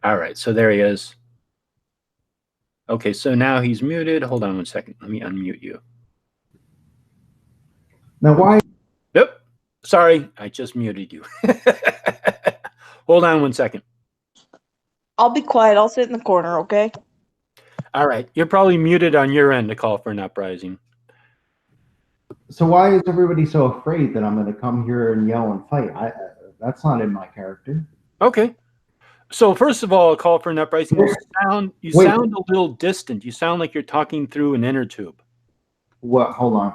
All right, so there he is. Okay, so now he's muted. Hold on one second. Let me unmute you. Now, why? Yep. Sorry, I just muted you. Hold on one second. I'll be quiet. I'll sit in the corner, okay? All right. You're probably muted on your end to call for an uprising. So why is everybody so afraid that I'm going to come here and yell and fight? That's not in my character. Okay. So first of all, a call for an uprising. You sound a little distant. You sound like you're talking through an inner tube. What? Hold on.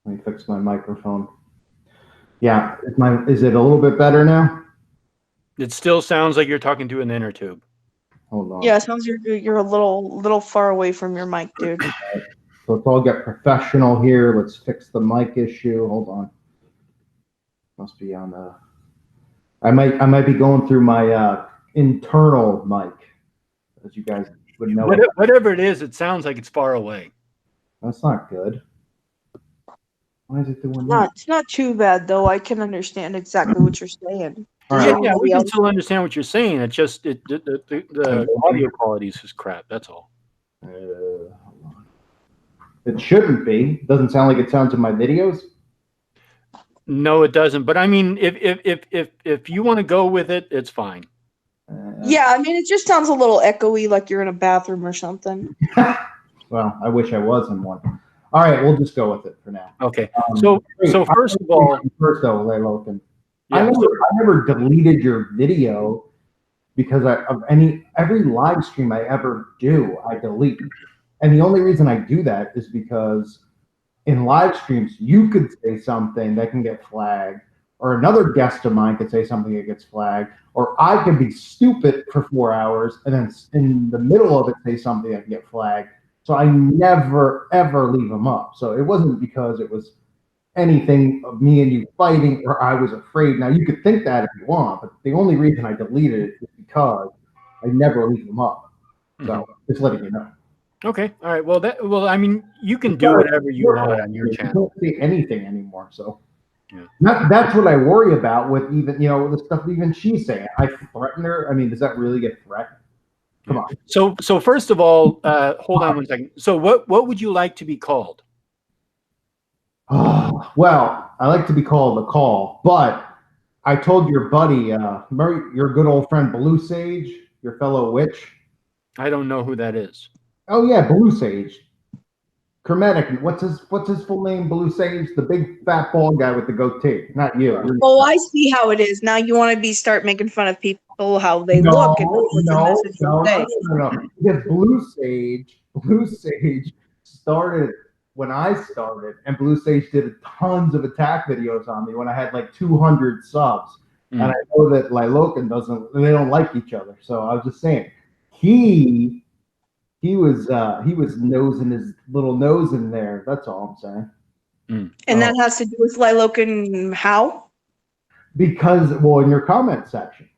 Let me fix my microphone. Yeah, is it a little bit better now? It still sounds like you're talking to an inner tube. Hold on. Yeah, it sounds you're a little far away from your mic, dude. So let's all get professional here. Let's fix the mic issue. Hold on. Must be on the. I might be going through my internal mic, as you guys would know. Whatever it is, it sounds like it's far away. That's not good. Why is it doing that? It's not too bad though. I can understand exactly what you're saying. All right. Yeah, we can still understand what you're saying. It's just the audio quality is just crap. That's all. It shouldn't be. It doesn't sound like it sounds in my videos. No, it doesn't. But I mean, if you want to go with it, it's fine. Yeah, I mean, it just sounds a little echoey, like you're in a bathroom or something. Well, I wish I was in one. All right, we'll just go with it for now. Okay. So first of all, though, Layloken, I never deleted your video because of every live stream I ever do, I delete. And the only reason I do that is because in live streams, you could say something that can get flagged, or another guest of mine could say something that gets flagged, or I could be stupid for 4 hours and then in the middle of it say something that can get flagged. So I never, ever leave them up. So it wasn't because it was anything of me and you fighting or I was afraid. Now, you could think that if you want, but the only reason I deleted it is because I never leave them up. So just letting you know. Okay. All right. Well, I mean, you can do whatever you want on your channel. You don't say anything anymore. So that's what I worry about with even, the stuff even she's saying. I threaten her. I mean, does that really get threatened? Come on. So first of all, hold on one second. So what would you like to be called? Oh, well, I like to be called a call, but I told your buddy, your good old friend Blue Sage, your fellow witch. I don't know who that is. Oh yeah, Blue Sage. Kermetic. What's his full name? Blue Sage, the big fat bald guy with the goatee. Not you. Oh, I see how it is. Now you want to start making fun of people, how they look, and no. Because Blue Sage started when I started, and Blue Sage did tons of attack videos on me when I had like 200 subs. And I know that Layloken they don't like each other. So I was just saying, he was nosing his little nose in there. That's all I'm saying. And that has to do with Layloken how? Because, well, in your comment section.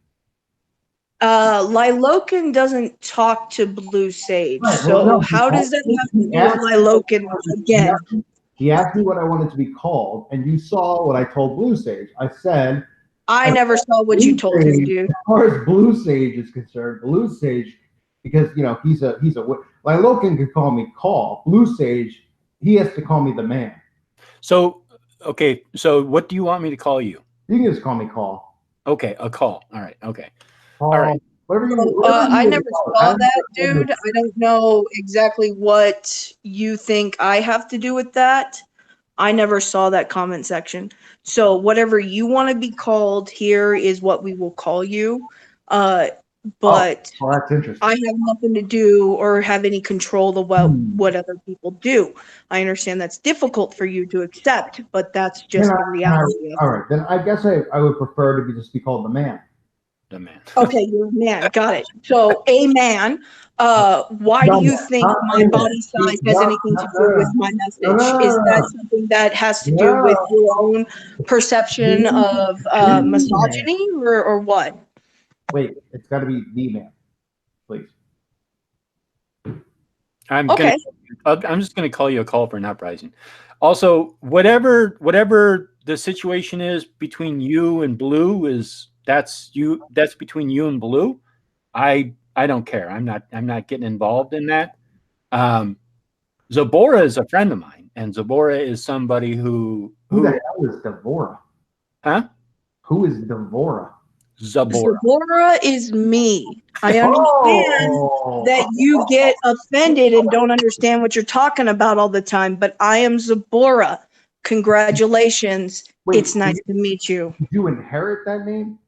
Layloken doesn't talk to Blue Sage. Right, so how does that have to do with Layloken again? He asked me what I wanted to be called, and you saw what I told Blue Sage. I said I never saw what you told him, dude. As far as Blue Sage is concerned, Blue Sage, because he's a Layloken could call me Call. Blue Sage, he has to call me the man. So okay, so what do you want me to call you? You can just call me Call. Okay, a Call. All right, okay. All right. I never saw that, dude. I don't know exactly what you think I have to do with that. I never saw that comment section. So whatever you want to be called here is what we will call you. But that's interesting. I have nothing to do or have any control about what other people do. I understand that's difficult for you to accept, but that's just the reality. All right, then I guess I would prefer to just be called the man. The man. Okay, you're a man. Got it. So a man. Why do you think my body size has anything to do with my message? Is that something that has to do with your own perception of misogyny or what? Wait, it's got to be the man, please. I'm just going to call you a Call for an Uprising. Also, whatever the situation is between you and Blue is that's you. That's between you and Blue. I don't care. I'm not getting involved in that. Zabora is a friend of mine, and Zabora is somebody who the hell is Devora? Huh? Who is Devora? Zabora. Zabora is me. I understand that you get offended and don't understand what you're talking about all the time, but I am Zabora. Congratulations. Wait, it's nice to meet you. Did you inherit that name?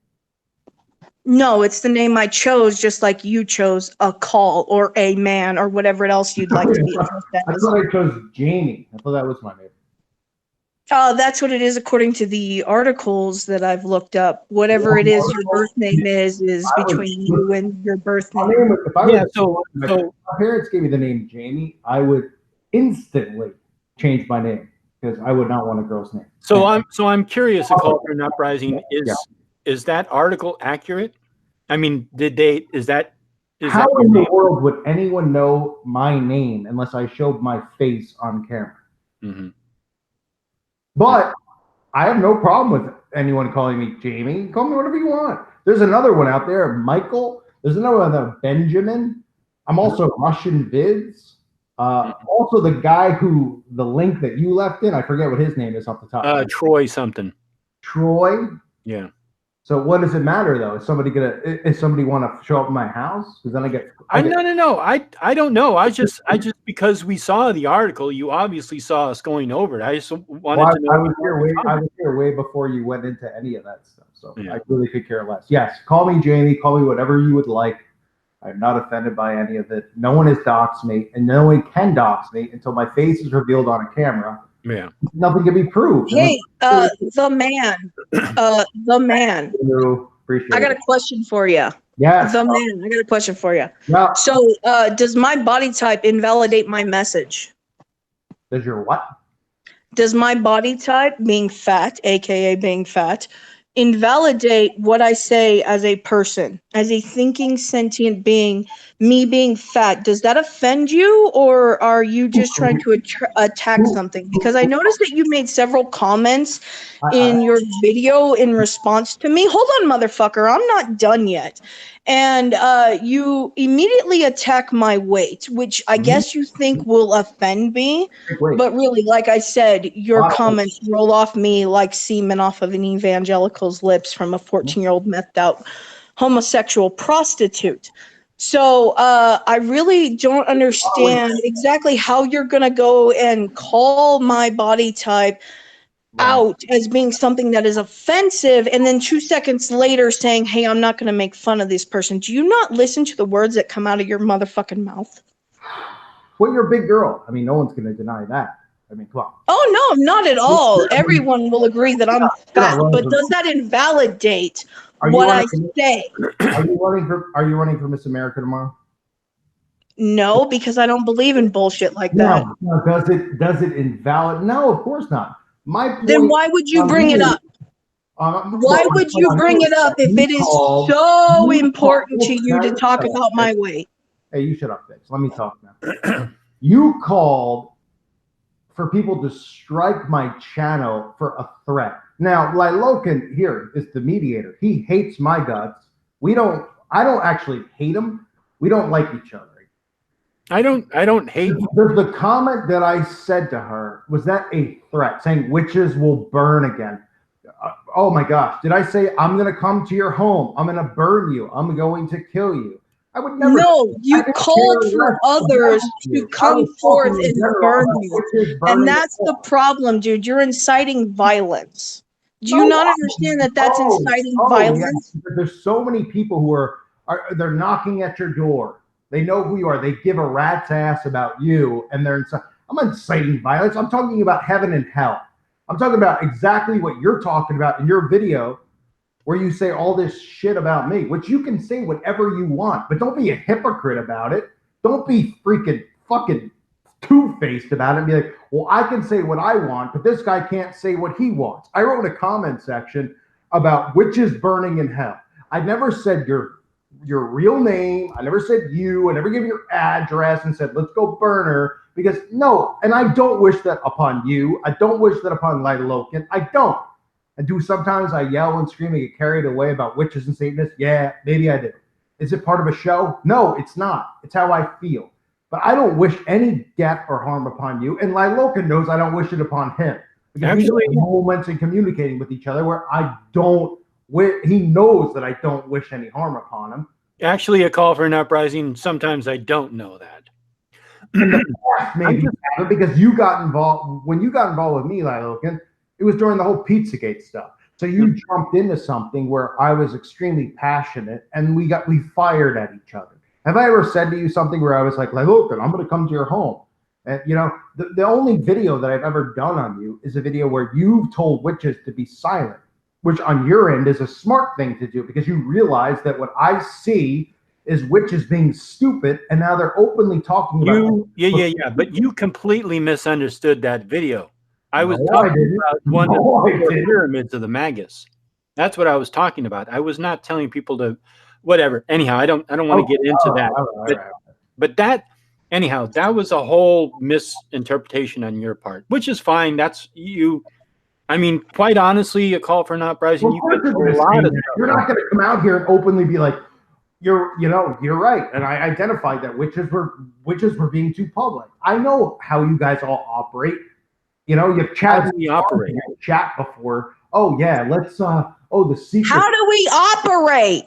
No, it's the name I chose, just like you chose a call or a man or whatever else you'd like to be addressed I as. thought I chose Jamie. I thought that was my name. That's what it is according to the articles that I've looked up. Whatever it is your birth name is between you and your birth name. If my parents gave me the name Jamie, I would instantly change my name because I would not want a girl's name. So I'm curious, a call for an uprising, is that article accurate? I mean, How in the world would anyone know my name unless I showed my face on camera? Mm-hmm. But I have no problem with anyone calling me Jamie. Call me whatever you want. There's another one out there, Michael. There's another one, Benjamin. I'm also Russian Vids. Also, the guy who the link that you left in, I forget what his name is off the top. Troy something. Troy. Yeah. So what does it matter though? Is somebody want to show up at my house? Because then I get. No. I don't know. I just because we saw the article, you obviously saw us going over it. I just wanted to know. I was here way before you went into any of that stuff. So yeah. I really could care less. Yes, call me Jamie. Call me whatever you would like. I'm not offended by any of it. No one has doxed me, and no one can dox me until my face is revealed on a camera. Yeah. Nothing can be proved. Hey, the man. I got a question for you. Yes. The man. I got a question for you. Yeah. So, does my body type invalidate my message? Does your what? Does my body type, being fat, aka being fat, invalidate what I say as a person, as a thinking, sentient being, me being fat? Does that offend you, or are you just trying to attack something? Because I noticed that you made several comments in your video in response to me. Hold on, motherfucker. I'm not done yet. And you immediately attack my weight, which I guess you think will offend me. But really, like I said, your comments roll off me like semen off of an evangelical's lips from a 14-year-old methed out homosexual prostitute. So I really don't understand exactly how you're going to go and call my body type out as being something that is offensive, and then 2 seconds later saying, hey, I'm not going to make fun of this person. Do you not listen to the words that come out of your motherfucking mouth? Well, you're a big girl. I mean, no one's going to deny that. I mean, come on. Oh, no, not at all. Everyone will agree that I'm fat, but does that invalidate what I say? Are you running for Miss America tomorrow? No, because I don't believe in bullshit like that. No, does it invalidate? No, of course not. Then why would you bring it up? Why would you bring it up if it is so important to you to talk about my weight? Hey, you shut up, Fix. Let me talk now. You called for people to strike my channel for a threat. Now, Loken here is the mediator. He hates my guts. I don't actually hate him. We don't like each other. I don't hate you. The comment that I said to her, was that a threat, saying witches will burn again? Oh my gosh. Did I say, I'm going to come to your home? I'm going to burn you. I'm going to kill you. I would never. No, you called for others to come forth and burn you. And that's the problem, dude. You're inciting violence. Do you not understand that that's inciting violence? Yes. There's so many people who they're knocking at your door. They know who you are. They give a rat's ass about you, and I'm inciting violence. I'm talking about heaven and hell. I'm talking about exactly what you're talking about in your video, where you say all this shit about me, which you can say whatever you want, but don't be a hypocrite about it. Don't be freaking fucking two-faced about it and be like, well, I can say what I want, but this guy can't say what he wants. I wrote a comment section about witches burning in hell. I never said your real name. I never said you. I never gave your address and said, let's go burn her. Because no, and I don't wish that upon you. I don't wish that upon Loken. I don't. And do sometimes I yell and scream and get carried away about witches and Satanists? Yeah, maybe I do. Is it part of a show? No, it's not. It's how I feel. But I don't wish any death or harm upon you. And Lilokin knows I don't wish it upon him. Because we have moments in communicating with each other where I don't he knows that I don't wish any harm upon him. Actually, a call for an uprising, sometimes I don't know that. Maybe because you got involved, when you got involved with me, Lilokin, it was during the whole Pizzagate stuff. So you jumped into something where I was extremely passionate and we fired at each other. Have I ever said to you something where I was like, look, I'm going to come to your home? And you know, the only video that I've ever done on you is a video where you've told witches to be silent, which on your end is a smart thing to do because you realize that what I see is witches being stupid, and now they're openly talking about Yeah. But you completely misunderstood that video. I was talking about one of the pyramids of the Magus. That's what I was talking about. I was not telling people to whatever. Anyhow, I don't want to get into that. But that anyhow, that was a whole misinterpretation on your part, which is fine. That's you. I mean, quite honestly, a call for an uprising. You're not going to come out here and openly be like, you're right. And I identified that witches were being too public. I know how you guys all operate. You know, you've chat before. Oh yeah, let's the secret. How do we operate?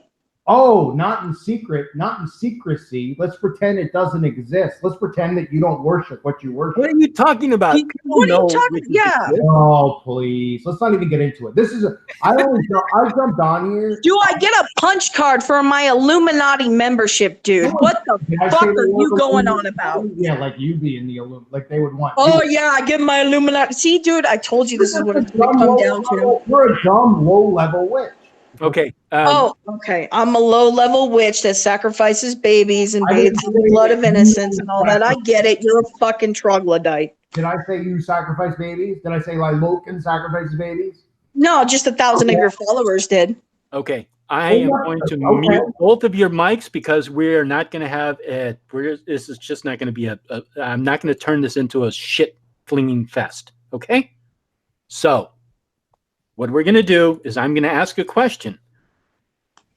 Oh, not in secret, not in secrecy. Let's pretend it doesn't exist. Let's pretend that you don't worship what you worship. What are you talking about? What are you talking? Yeah. Oh, please. Let's not even get into it. This is I jumped on here. Do I get a punch card for my Illuminati membership, dude? What the fuck are you going on about? Yeah, like you be in the like they would want. Oh yeah, I get my Illuminati. See, dude, I told you this is what it's going to come down to. You're a dumb, low-level witch. Okay. Okay. I'm a low-level witch that sacrifices babies and bathes in the blood of innocence and all that. I get it. You're a fucking troglodyte. Did I say you sacrifice babies? Did I say Lilokin sacrifices babies? No, just 1,000 of your followers did. Okay. I am going to mute both of your mics because we're not going to have this is just not going to be I'm not going to turn this into a shit flinging fest. Okay. So what we're going to do is I'm going to ask a question.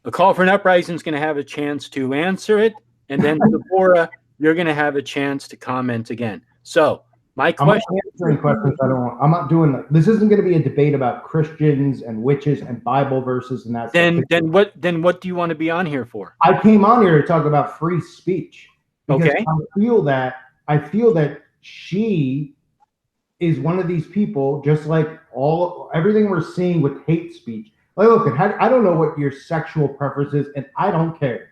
A call for an uprising is going to have a chance to answer it. And then Deborah, you're going to have a chance to comment again. So my question. I'm not answering questions I don't want. I'm not doing that. This isn't going to be a debate about Christians and witches and Bible verses and that stuff. Then what do you want to be on here for? I came on here to talk about free speech. Okay. I feel that she is one of these people, just like everything we're seeing with hate speech. Like, look, I don't know what your sexual preference is, and I don't care.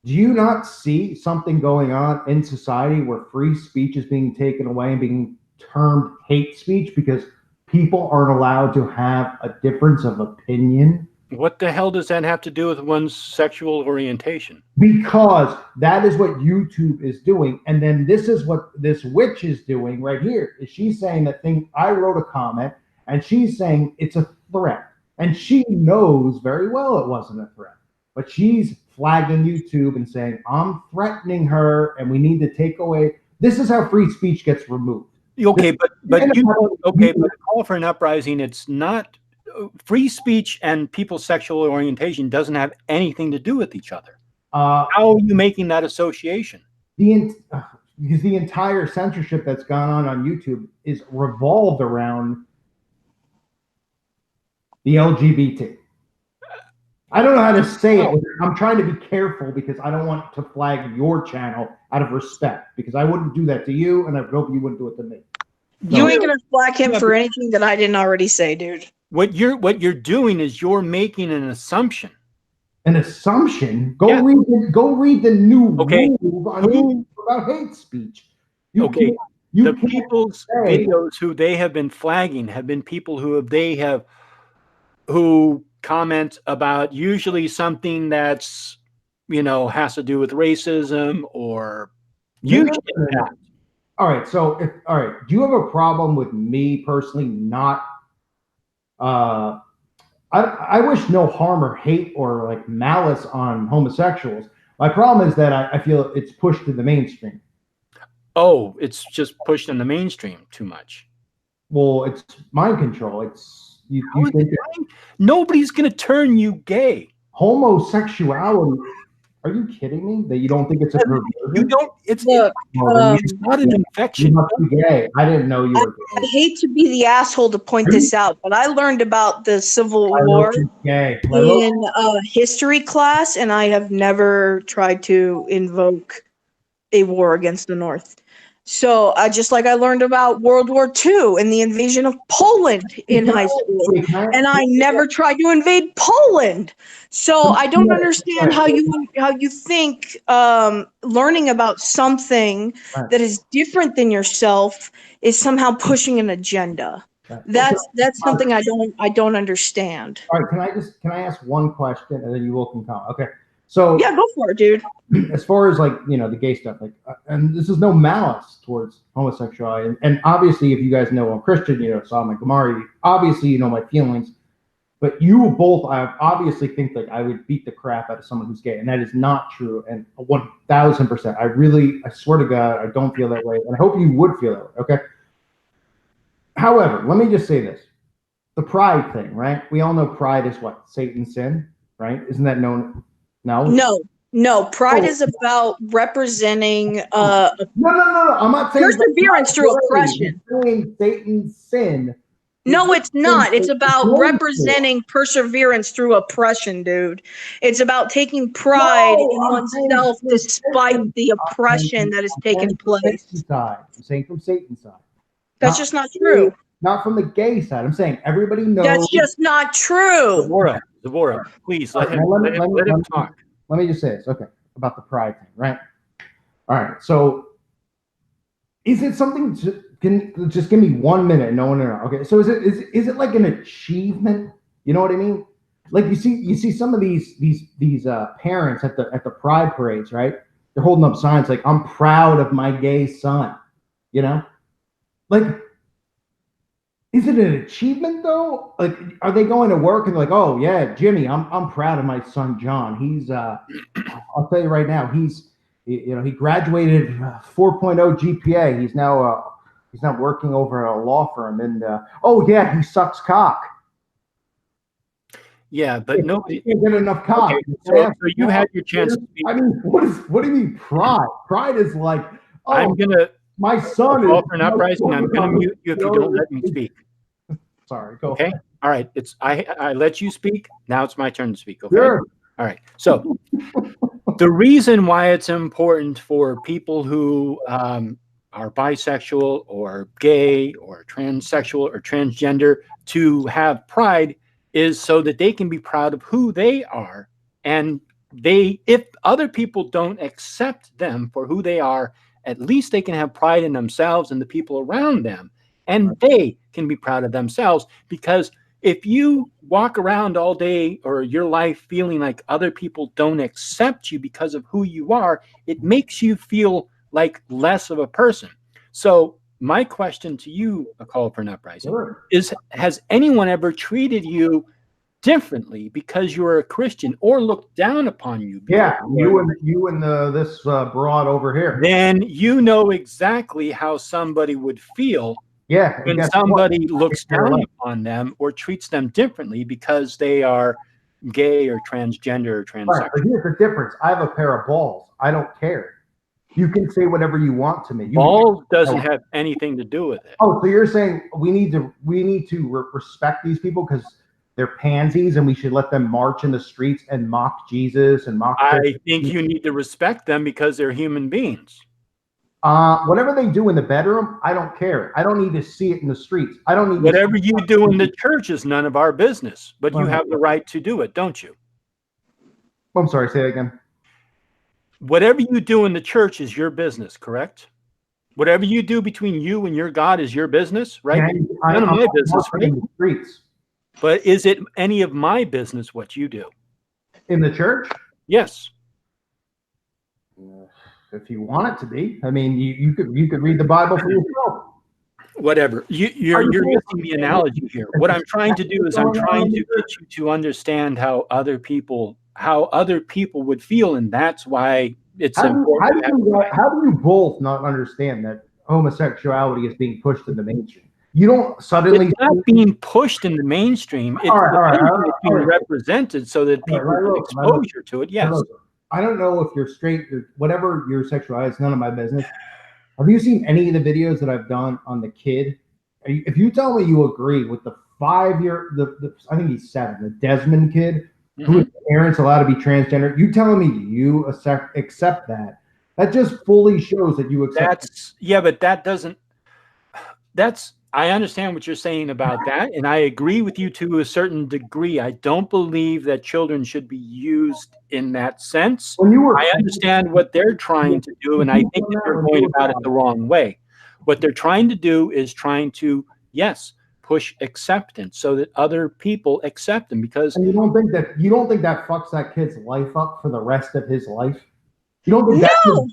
Do you not see something going on in society where free speech is being taken away and being termed hate speech because people aren't allowed to have a difference of opinion? What the hell does that have to do with one's sexual orientation? Because that is what YouTube is doing. And then this is what this witch is doing right here. Is she's saying that thing, I wrote a comment, and she's saying it's a threat. And she knows very well it wasn't a threat. But she's flagging YouTube and saying, I'm threatening her, and we need to take away. This is how free speech gets removed. Okay, but call for an uprising, it's not free speech and people's sexual orientation doesn't have anything to do with each other. How are you making that association? Because the entire censorship that's gone on YouTube is revolved around the LGBT. I don't know how to say it. I'm trying to be careful because I don't want to flag your channel out of respect, because I wouldn't do that to you, and I hope you wouldn't do it to me. You ain't gonna flag him for anything that I didn't already say, dude. What you're doing is you're making an assumption. An assumption? Go read the new rule on YouTube about hate speech. The people's videos who they have been flagging have been people who comment about usually something that's, has to do with racism or usually. All right. So do you have a problem with me personally not? I wish no harm or hate or like malice on homosexuals. My problem is that I feel it's pushed to the mainstream. Oh, it's just pushed in the mainstream too much. Well, it's mind control. It's You think nobody's going to turn you gay. Homosexuality? Are you kidding me? That you don't think it's a perversion? You don't. It's not an infection. You must be gay. I didn't know you were gay. I hate to be the asshole to point this out, but I learned about the Civil War in history class, and I have never tried to invoke a war against the North. So just like I learned about World War II and the invasion of Poland in high school, and I never tried to invade Poland. So I don't understand how you think learning about something that is different than yourself is somehow pushing an agenda. That's something I don't understand. All right, can I ask one question and then you will comment? Okay. So yeah, go for it, dude. As far as the gay stuff, and this is no malice towards homosexuality, and obviously, if you guys know I'm Christian, Sodom and Gomorrah, obviously you know my feelings, but you both, I obviously think that I would beat the crap out of someone who's gay, and that is not true, and 1000%. I swear to God, I don't feel that way, and I hope you would feel that way. Okay. However, let me just say this: the pride thing, right? We all know pride is what? Satan's sin, right? Isn't that known? No. Pride is about representing No. I'm not saying perseverance through oppression. Satan's sin. No, it's not. It's about representing perseverance through oppression, dude. It's about taking pride in oneself despite the oppression that is taking place. I'm saying from Satan's side. That's just not true. Not from the gay side. I'm saying everybody knows. That's just not true. Devorah, please let him talk. Let me just say this, okay, about the pride thing, right? All right, so is it something? Can just give me 1 minute? No. Okay, so is it like an achievement? You know what I mean? Like you see some of these parents at the pride parades, right? They're holding up signs like "I'm proud of my gay son," like. Is it an achievement though? Like, are they going to work and like, oh yeah, Jimmy, I'm proud of my son John. He's I'll tell you right now, he graduated 4.0 GPA. He's now working over a law firm, and oh yeah, he sucks cock. Yeah, but nobody can't get enough cock. Okay, so you had your chance to speak. I mean, what do you mean pride? Pride is like, oh, my son is for an uprising. I'm gonna mute you if you don't let me speak. Sorry, go okay. ahead. All right. I let you speak. Now it's my turn to speak. Okay. Sure. All right. So the reason why it's important for people who are bisexual or gay or transsexual or transgender to have pride is so that they can be proud of who they are, and if other people don't accept them for who they are, at least they can have pride in themselves and the people around them. And they can be proud of themselves, because if you walk around all day or your life feeling like other people don't accept you because of who you are, it makes you feel like less of a person. So my question to you, A Call for an Uprising, is: has anyone ever treated you differently because you're a Christian or looked down upon you? Yeah, you and this broad over here. Then you know exactly how somebody would feel. Yeah, when somebody looks down upon them or treats them differently because they are gay or transgender or transsexual. Right, but here's the difference. I have a pair of balls. I don't care. You can say whatever you want to me. Balls doesn't have anything to do with it. Oh, so you're saying we need to respect these people because they're pansies and we should let them march in the streets and mock Jesus and mock. I think you need to respect them because they're human beings. Whatever they do in the bedroom, I don't care. I don't need to see it in the streets. I don't need whatever you do in the church is none of our business, but you have the right to do it, don't you? I'm sorry, say that again. Whatever you do in the church is your business, correct? Whatever you do between you and your God is your business, right? None of my business, right? In the streets. But is it any of my business what you do? In the church? Yes. If you want it to be. I mean, you could read the Bible for yourself. Whatever. You're missing the analogy here. What I'm trying to do is I'm trying to get you to understand how other people would feel, and that's why it's important. How do you both not understand that homosexuality is being pushed in the mainstream? You don't suddenly. It's not being pushed in the mainstream. It's being represented so that people get exposure to it. Yes. I don't know if you're straight or whatever your sexuality is. None of my business. Have you seen any of the videos that I've done on the kid? If you tell me you agree with the 5-year, I think he's 7, the Desmond kid, who his parents allowed to be transgender, you telling me you accept that? That just fully shows that you accept. But that doesn't. I understand what you're saying about that, and I agree with you to a certain degree. I don't believe that children should be used in that sense. I understand what they're trying to do, and I think that they're going about it the wrong way. What they're trying to do is trying to, yes, push acceptance so that other people accept them. Because and you don't think that fucks that kid's life up for the rest of his life? No,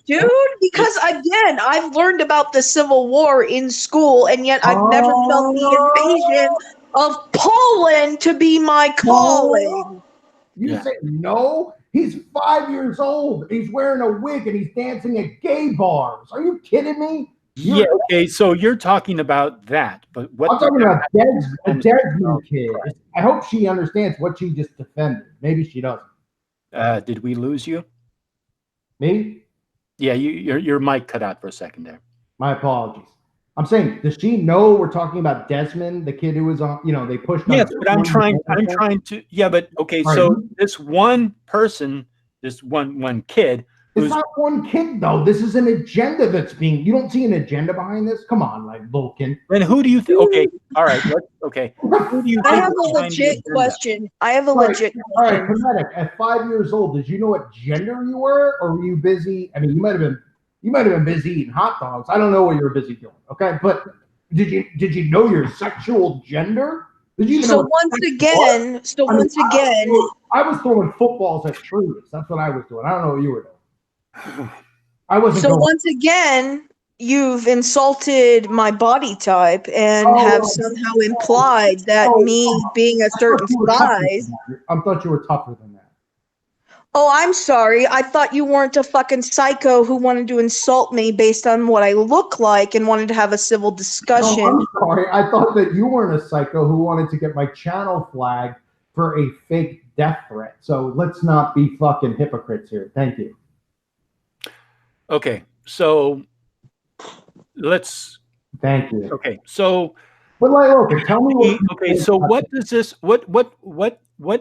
dude, because again, I've learned about the Civil War in school, and yet I've never felt the invasion of Poland to be my calling. You say no? He's 5 years old. He's wearing a wig and he's dancing at gay bars. Are you kidding me? Okay, so you're talking about that, but what I'm talking about a Desmond kid. I hope she understands what she just defended. Maybe she doesn't. Did we lose you? Me? Yeah, your mic cut out for a second there. My apologies. I'm saying, does she know we're talking about Desmond, the kid who was on, they pushed on. Yes, but I'm trying to, but okay, so this one person, this one kid. It's not one kid, though. This is an agenda that's being, you don't see an agenda behind this? Come on, like, Vulcan. And who do you think, okay, all right, okay. Who do you I have a legit question. All right, Kinetic, at 5 years old, did you know what gender you were, or were you busy? I mean, you might have been busy eating hot dogs. I don't know what you were busy doing, okay? But did you know your sexual gender? Did you I was throwing footballs at trees. That's what I was doing. I don't know what you were doing. I wasn't. So once again, you've insulted my body type and have somehow implied that me being a certain size. I thought you were tougher than that. Oh, I'm sorry. I thought you weren't a fucking psycho who wanted to insult me based on what I look like and wanted to have a civil discussion. No, I'm sorry. I thought that you weren't a psycho who wanted to get my channel flagged for a fake death threat. So let's not be fucking hypocrites here. Thank you. Okay, so let's. Thank you. Okay, so. But okay, tell me. Okay, so what does this? What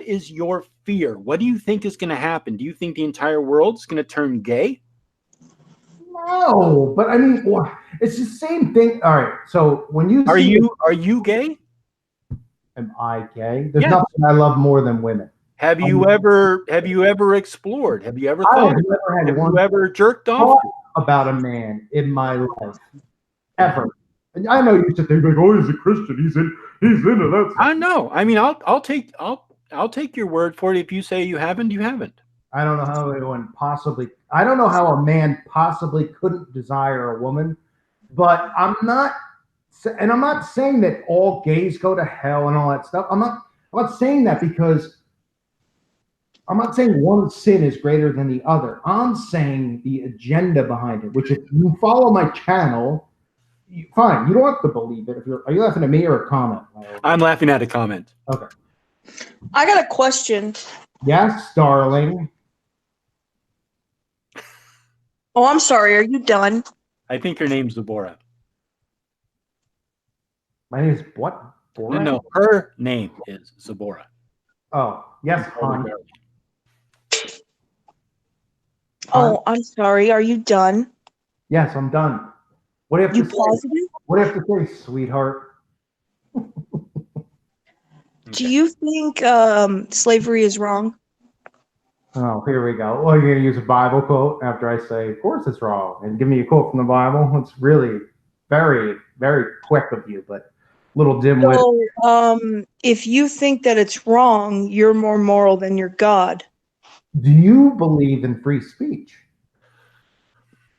is your fear? What do you think is going to happen? Do you think the entire world is going to turn gay? No, but I mean, it's the same thing. All right, so when you are you gay? Am I gay? There's nothing I love more than women. Have you ever explored? Have you ever thought? Have you ever jerked off about a man in my life ever? And I know you sit there like, oh, he's a Christian. He's into that. I know. I mean, I'll take your word for it. If you say you haven't, you haven't. I don't know how anyone possibly. I don't know how a man possibly couldn't desire a woman, but I'm not saying that all gays go to hell and all that stuff. I'm not saying that because. I'm not saying one sin is greater than the other. I'm saying the agenda behind it, which if you follow my channel, fine. You don't have to believe it. Are you laughing at me or a comment? I'm laughing at a comment. Okay. I got a question. Yes, darling. Oh, I'm sorry. Are you done? I think your name's Deborah. My name is what? Bora? No, her name is Zabora. Oh, yes, hon. Oh, I'm sorry. Are you done? Yes, I'm done. What do you have to say? Positive? What do you have to say, sweetheart? Do you think slavery is wrong? Oh, here we go. Well, you're going to use a Bible quote after I say, of course it's wrong, and give me a quote from the Bible. It's really very, very quick of you, but a little dim-witted. So, if you think that it's wrong, you're more moral than your God. Do you believe in free speech?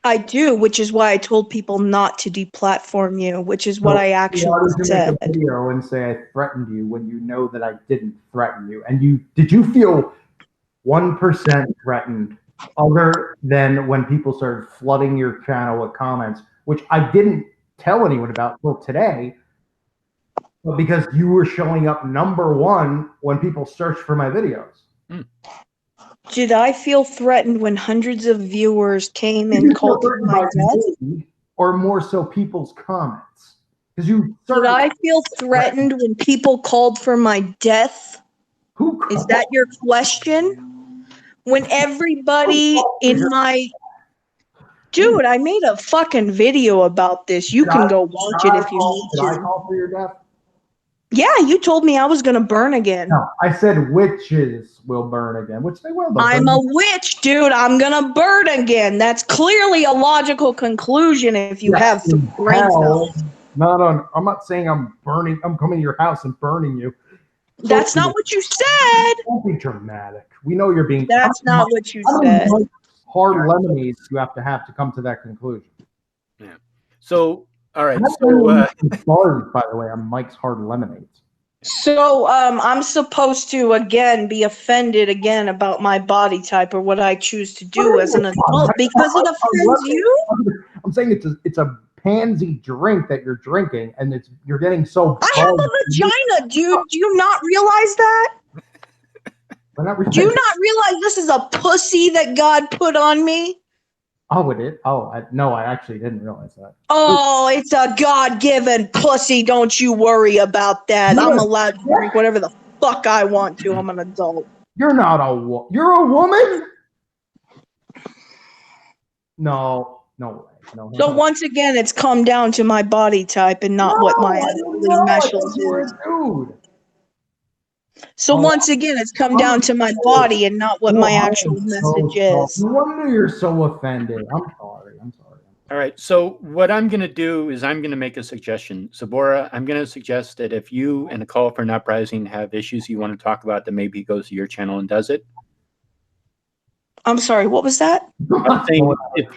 I do, which is why I told people not to deplatform you, which is what I actually said. Make a video and say I threatened you when you know that I didn't threaten you. And did you feel 1% threatened other than when people started flooding your channel with comments, which I didn't tell anyone about till today, But because you were showing up #1 when people search for my videos. Did I feel threatened when hundreds of viewers came and called for my death? Or more so people's comments? Because you Did I feel threatened when people called for my death? Who called? Is that your question? When everybody in my... Dude, I made a fucking video about this. You can go watch it if you need Did I to. call for your death? Yeah, you told me I was going to burn again. No, I said witches will burn again, which they will. I'm a witch, dude. I'm going to burn again. That's clearly a logical conclusion if you have some brain cells. I'm not saying I'm coming to your house and burning you. That's not what you said. Don't be dramatic. We know you're being... That's not what you said. Hard lemonades you have to come to that conclusion. Yeah. So, all right. Bars, by the way, on Mike's hard lemonades. So, I'm supposed to again be offended again about my body type or what I choose to do as an adult because it offends you. I'm saying it's a pansy drink that you're drinking, and you're getting so... I have a vagina, dude. Do you not realize that? Do you not realize this is a pussy that God put on me? Oh, it is? No, I actually didn't realize that. Oh, it's a God-given pussy. Don't you worry about that. I'm allowed to drink whatever the fuck I want to. I'm an adult. You're not you're a woman? No way. No. So once again, it's come down to my body type and not what my message is. Dude. So once again, it's come down to my body and not what my actual message is. No wonder you're so offended. I'm sorry. All right. So what I'm going to do is I'm going to make a suggestion. Sabora, I'm going to suggest that if you and the Call for an Uprising have issues you want to talk about, then maybe he goes to your channel and does it. I'm sorry, what was that? I'm saying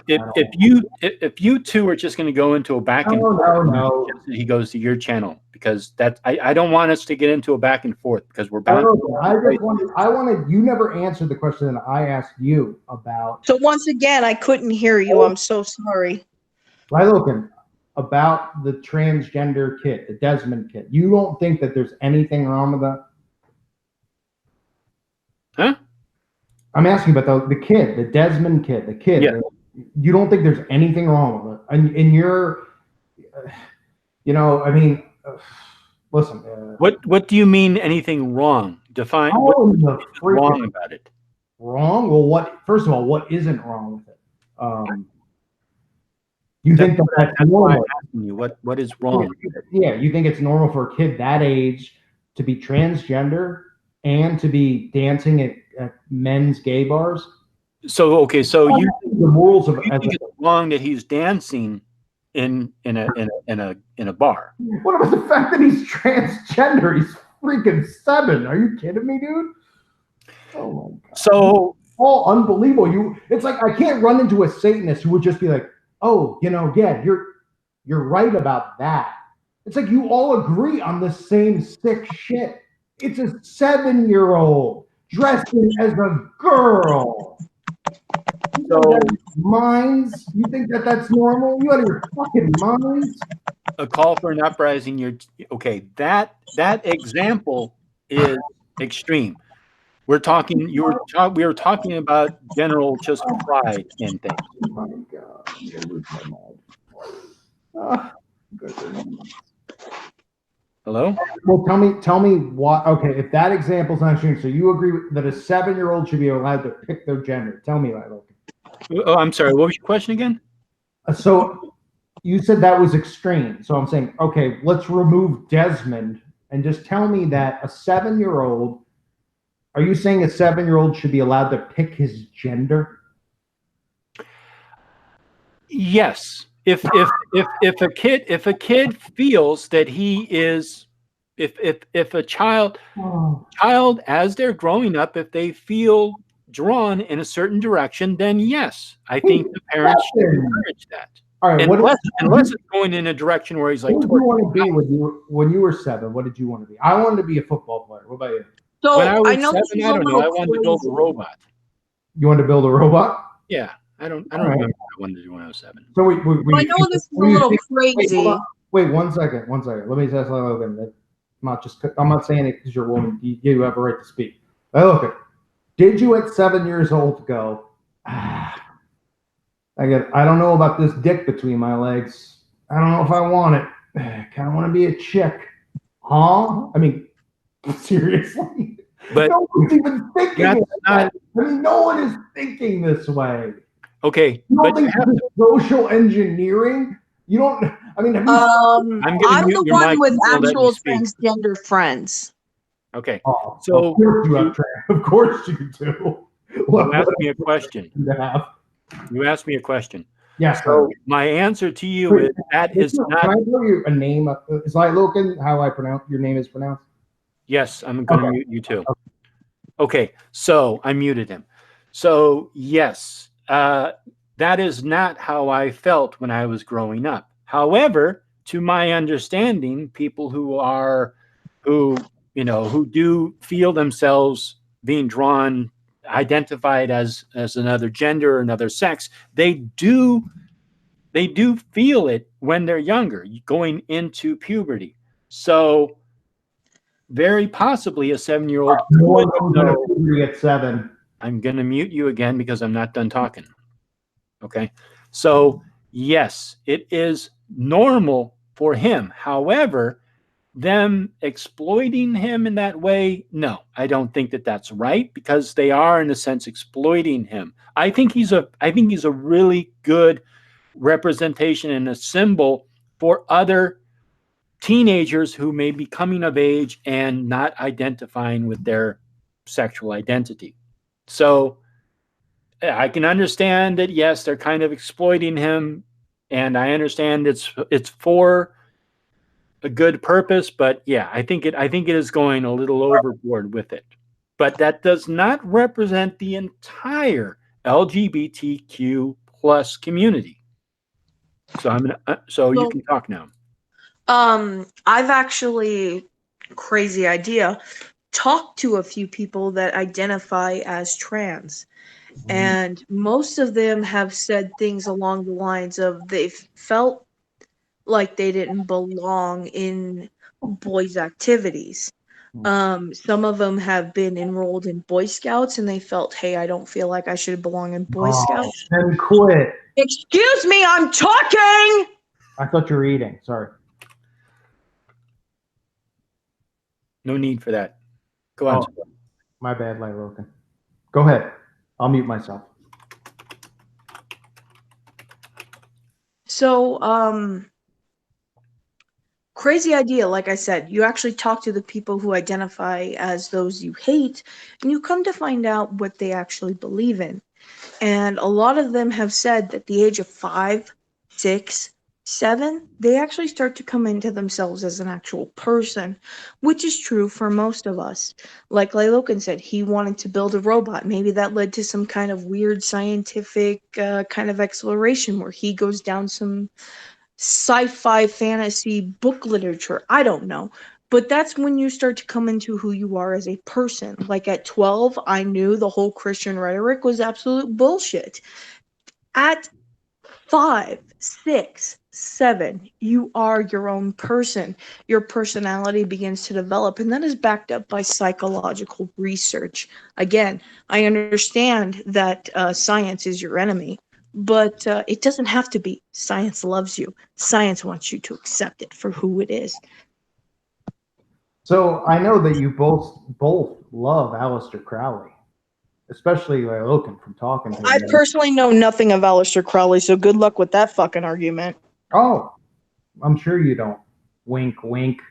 if you two are just going to go into a back and forth, he goes to your channel because I don't want us to get into a back and forth because we're bound. I wanted you never answered the question that I asked you about. So once again, I couldn't hear you. I'm so sorry. Logan, about the transgender kid, the Desmond kid. You don't think that there's anything wrong with that? Huh? I'm asking about the kid, the Desmond kid, the kid. Yeah. You don't think there's anything wrong with it? And you're, listen. What do you mean anything wrong? Define what's wrong about it. Wrong? Well, first of all, what isn't wrong with it? You think that's normal? What is wrong? Yeah, you think it's normal for a kid that age to be transgender and to be dancing at men's gay bars? So okay, so you the rules of think it's wrong that he's dancing in a bar? What about the fact that he's transgender? He's freaking 7. Are you kidding me, dude? Oh my god. So all unbelievable. It's like I can't run into a Satanist who would just be like, oh, yeah, you're right about that. It's like you all agree on the same sick shit. It's a 7-year-old dressing as a girl. So minds? You think that's normal? You out of your fucking minds? A Call for an Uprising. Okay. That example is extreme. We're talking. We were talking about general just pride and things. Oh my god! I lose my mind. Goodness. Hello? Well, tell me what. Okay, if that example's not extreme, so you agree that a 7-year-old should be allowed to pick their gender? Tell me that. Okay. Oh, I'm sorry. What was your question again? So you said that was extreme. So I'm saying, okay, let's remove Desmond and just tell me that a 7-year-old. Are you saying a 7-year-old should be allowed to pick his gender? Yes. If a kid feels that he is, if a child as they're growing up, if they feel drawn in a certain direction, then yes, I think the parents should encourage that. All right, unless it's going in a direction where he's like, what did you want to be when you were 7? What did you want to be? I wanted to be a football player. What about you? So when I was 7, I I don't know. I wanted to build a robot. You wanted to build a robot? Yeah. I don't remember what I wanted to do when I was 7. So I know this is a little crazy. Wait, 1 second. Let me just I'm not saying it because you're a woman. You have a right to speak. Okay. Did you at 7 years old go, I don't know about this dick between my legs. I don't know if I want it. I kind of want to be a chick. Huh? I mean, seriously? But no one's even thinking it. I mean, no one is thinking this way. Okay. You don't think this is social engineering? You don't, I mean, have you I'm the one with actual transgender friends. Okay. Oh, so of course you have of course you do. You asked me a question. You asked me a question. Yes. So my answer to you is that is not. Can I tell you a name? Is like Logan? How I pronounce your name is pronounced? Yes, I'm going to mute you too. Okay, so I muted him. So yes, that is not how I felt when I was growing up. However, to my understanding, people who do feel themselves being drawn, identified as another gender or another sex, they do feel it when they're younger, going into puberty. So very possibly a 7-year-old would know. Puberty at 7. I'm going to mute you again because I'm not done talking. Okay. So yes, it is normal for him. However, them exploiting him in that way, no, I don't think that that's right, because they are in a sense exploiting him. I think he's a really good representation and a symbol for other teenagers who may be coming of age and not identifying with their sexual identity. So I can understand that, yes, they're kind of exploiting him, and I understand it's for a good purpose, but yeah, I think it is going a little overboard with it. But that does not represent the entire LGBTQ plus community. So you can talk now. I've actually, crazy idea, talked to a few people that identify as trans, and most of them have said things along the lines of they felt like they didn't belong in boys' activities. Some of them have been enrolled in Boy Scouts and they felt, hey, I don't feel like I should belong in Boy Scouts. Then quit. Excuse me, I'm talking! I thought you were eating. Sorry. No need for that. Go on. My bad, Logan. Go ahead. I'll mute myself. So, crazy idea. Like I said, you actually talk to the people who identify as those you hate, and you come to find out what they actually believe in. And a lot of them have said that at the age of 5, 6, 7, they actually start to come into themselves as an actual person, which is true for most of us. Like Logan said, he wanted to build a robot. Maybe that led to some kind of weird scientific kind of exploration where he goes down some sci-fi fantasy book literature. I don't know. But that's when you start to come into who you are as a person. Like at 12, I knew the whole Christian rhetoric was absolute bullshit. At 5, 6, 7, you are your own person. Your personality begins to develop, and that is backed up by psychological research. Again, I understand that science is your enemy, but it doesn't have to be. Science loves you. Science wants you to accept it for who it is. So I know that you both love Aleister Crowley, especially Logan from talking to him. I personally know nothing of Aleister Crowley, so good luck with that fucking argument. Oh, I'm sure you don't. Wink, wink.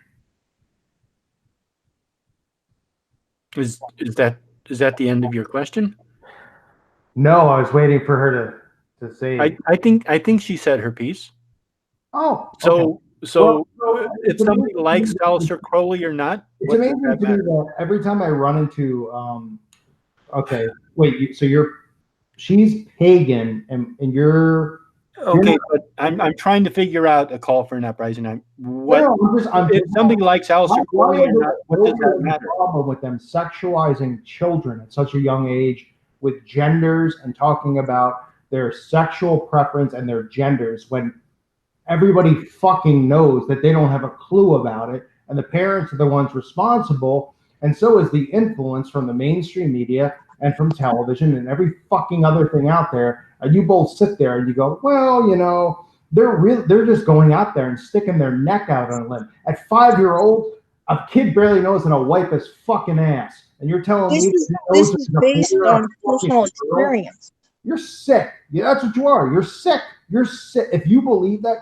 Is that the end of your question? No, I was waiting for her to say. I think she said her piece. Oh, so if somebody likes Aleister Crowley or not, it's amazing to me that every time I run into okay, wait, she's pagan and you're okay, but I'm trying to figure out a call for an uprising. If somebody likes Aleister Crowley or not, what does that matter? Problem with them sexualizing children at such a young age with genders and talking about their sexual preference and their genders when everybody fucking knows that they don't have a clue about it and the parents are the ones responsible, and so is the influence from the mainstream media and from television and every fucking other thing out there. And you both sit there and you go, well, you know, they're just going out there and sticking their neck out on a limb. At 5-year-old, a kid barely knows how to wipe his fucking ass. And you're telling me this is based on personal experience. You're sick. Yeah, that's what you are. You're sick. You're sick. If you believe that,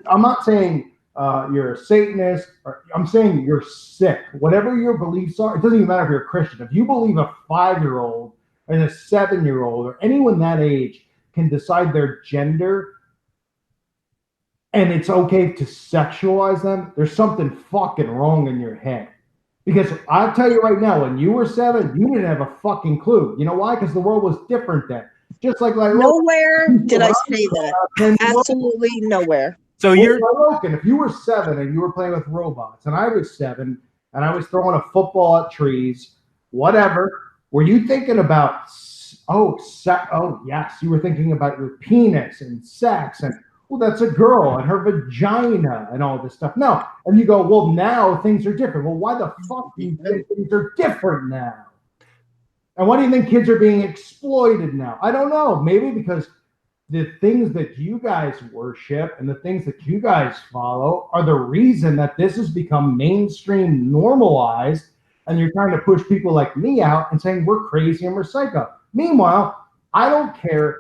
I'm not saying you're a Satanist. I'm saying you're sick. Whatever your beliefs are, it doesn't even matter if you're a Christian. If you believe a 5-year-old and a 7-year-old or anyone that age can decide their gender and it's okay to sexualize them, there's something fucking wrong in your head. Because I'll tell you right now, when you were 7, you didn't have a fucking clue. You know why? Because the world was different then. Just like nowhere did I say that. Absolutely nowhere. So you're Logan. If you were 7 and you were playing with robots, and I was 7 and I was throwing a football at trees, whatever, were you thinking about? Oh yes, you were thinking about your penis and sex and. Well, that's a girl and her vagina and all this stuff. No. And you go, well, now things are different. Well, why the fuck do you think things are different now? And why do you think kids are being exploited now? I don't know. Maybe because the things that you guys worship and the things that you guys follow are the reason that this has become mainstream normalized. And you're trying to push people like me out and saying we're crazy and we're psycho. Meanwhile, I don't care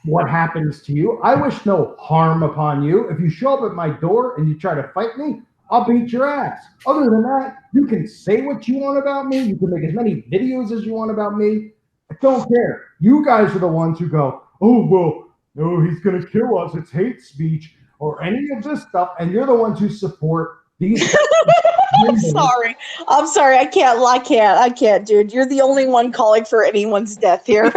what happens to you. I wish no harm upon you. If you show up at my door and you try to fight me, I'll beat your ass. Other than that, you can say what you want about me. You can make as many videos as you want about me. I don't care. You guys are the ones who go, oh, well, no, he's going to kill us. It's hate speech or any of this stuff. And you're the ones who support these. I'm sorry. I can't, dude. You're the only one calling for anyone's death here.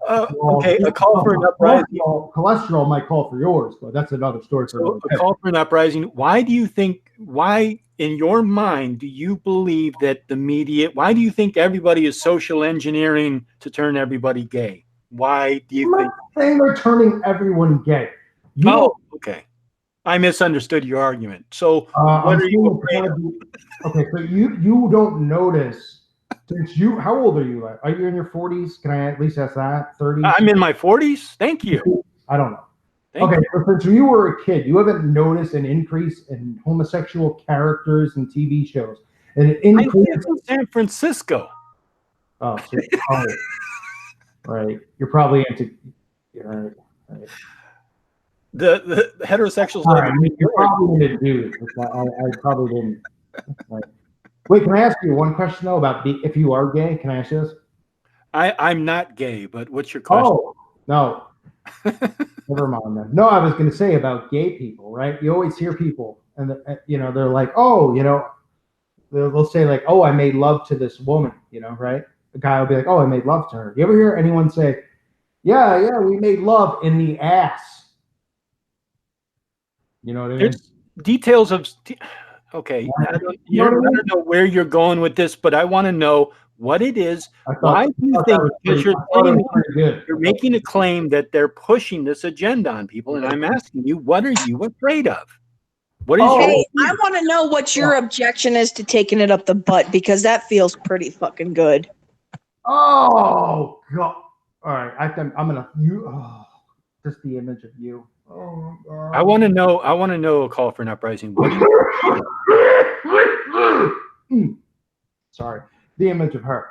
Okay, a call for an uprising. Cholesterol might call for yours, but that's another story for another day. A call for an uprising. Why, in your mind, do you believe that the media, why do you think everybody is social engineering to turn everybody gay? Why do you think? I'm not saying they're turning everyone gay. Okay. I misunderstood your argument. So what are you afraid of? Okay, so you don't notice. How old are you? Are you in your 40s? Can I at least ask that? 30s? I'm in my 40s. Thank you. I don't know. Okay, so since you were a kid, you haven't noticed an increase in homosexual characters in TV shows. An increase in San Francisco. Oh, so right. You're probably into. Right. The heterosexuals. Right, you're probably into dudes. I probably didn't. Right. Wait, can I ask you one question though about if you are gay? Can I ask you this? I'm not gay, but what's your question? Oh no, never mind then. No, I was going to say about gay people, right? You always hear people, and they're like, oh, they'll say like, oh, I made love to this woman, right? The guy will be like, oh, I made love to her. You ever hear anyone say, yeah, we made love in the ass? You know what I mean? There's details of. Okay, I don't know where you're going with this, but I want to know what it is. Why do you think? Because you're making a claim that they're pushing this agenda on people, and I'm asking you, what are you afraid of? What is? Hey, I want to know what your objection is to taking it up the butt, because that feels pretty fucking good. Oh God! All right, I'm gonna just the image of you. Oh God. I want to know a call for an uprising. What do you Sorry, the image of her.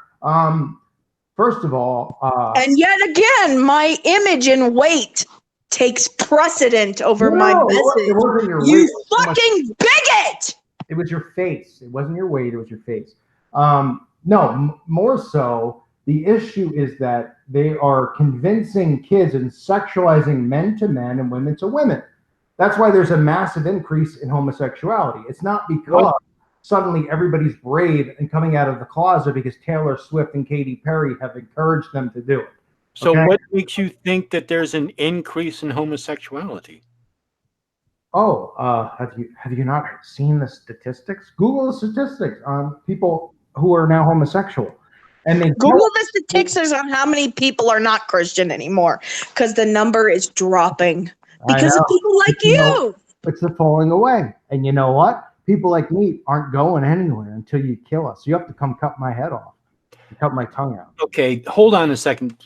First of all, and yet again, my image and weight takes precedent over my message. It wasn't your you weight, fucking bigot! It was your face. It wasn't your weight. It was your face. No, more so, the issue is that they are convincing kids and sexualizing men to men and women to women. That's why there's a massive increase in homosexuality. It's not because suddenly everybody's brave and coming out of the closet because Taylor Swift and Katy Perry have encouraged them to do it. So what makes you think that there's an increase in homosexuality? Oh, have you not seen the statistics? Google the statistics on people who are now homosexual. And they Google the statistics on how many people are not Christian anymore, because the number is dropping because of people like you. It's the falling away. And you know what? People like me aren't going anywhere until you kill us. You have to come cut my head off. Cut my tongue out. Okay, hold on a second.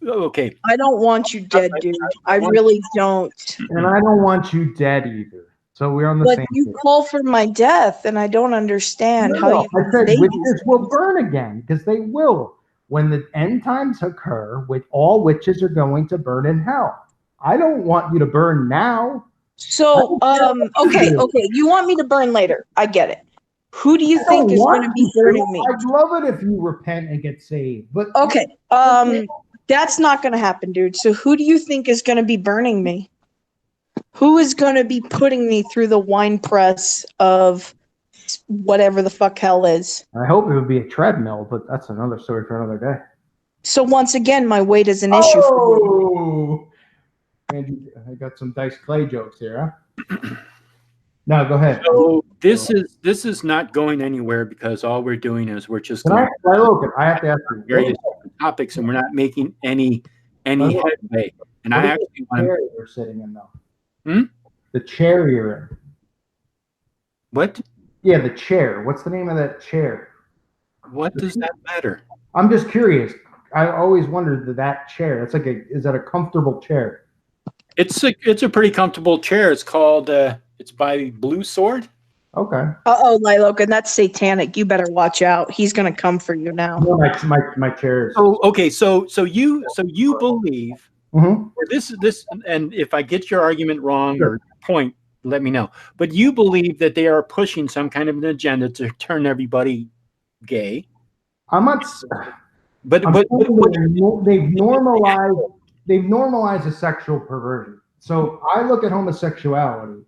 Okay. I don't want you dead, dude. I really don't. And I don't want you dead either. So we're on the same But you page. call for my death, and I don't understand how you I said say witches will burn again, because they will. When the end times occur, with all witches are going to burn in hell. I don't want you to burn now. So, okay. You want me to burn later. I get it. Who do you think is going to be burning me? I'd love it if you repent and get saved. But okay, that's not going to happen, dude. So who do you think is going to be burning me? Who is going to be putting me through the wine press of whatever the fuck hell is? I hope it would be a treadmill, but that's another story for another day. So once again, my weight is an issue for you. Andy, I got some Dice Clay jokes here, huh? No, go ahead. So this is not going anywhere because all we're doing is we're just going I have to ask you various different topics, and we're not making any headway. And I actually want chair you're sitting in though. Hmm? The chair you're in. What? Yeah, the chair. What's the name of that chair? What does that matter? I'm just curious. I always wondered that chair. It's like is that a comfortable chair? It's a pretty comfortable chair. It's called it's by Blue Sword. Okay. Uh-oh, Lilocan, that's satanic. You better watch out. He's gonna come for you now. No, my chair is. Oh, okay. So you believe Mm-hmm. or this, and if I get your argument wrong or point, let me know. But you believe that they are pushing some kind of an agenda to turn everybody gay. I'm not. But they've normalized a sexual perversion. So I look at homosexuality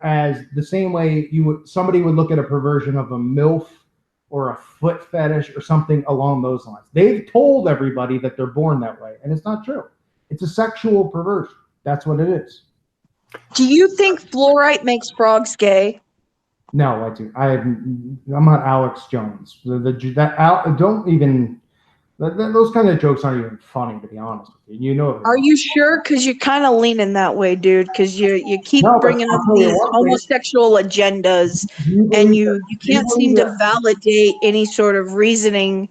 as the same way somebody would look at a perversion of a MILF or a foot fetish or something along those lines. They've told everybody that they're born that way, and it's not true. It's a sexual perversion. That's what it is. Do you think fluorite makes frogs gay? No, I do. I'm not Alex Jones. Don't even. Those kind of jokes aren't even funny, to be honest with you. You know. Are you sure? Because you're kind of leaning that way, dude. Because you keep bringing up these homosexual agendas, and you can't seem to validate any sort of reasoning.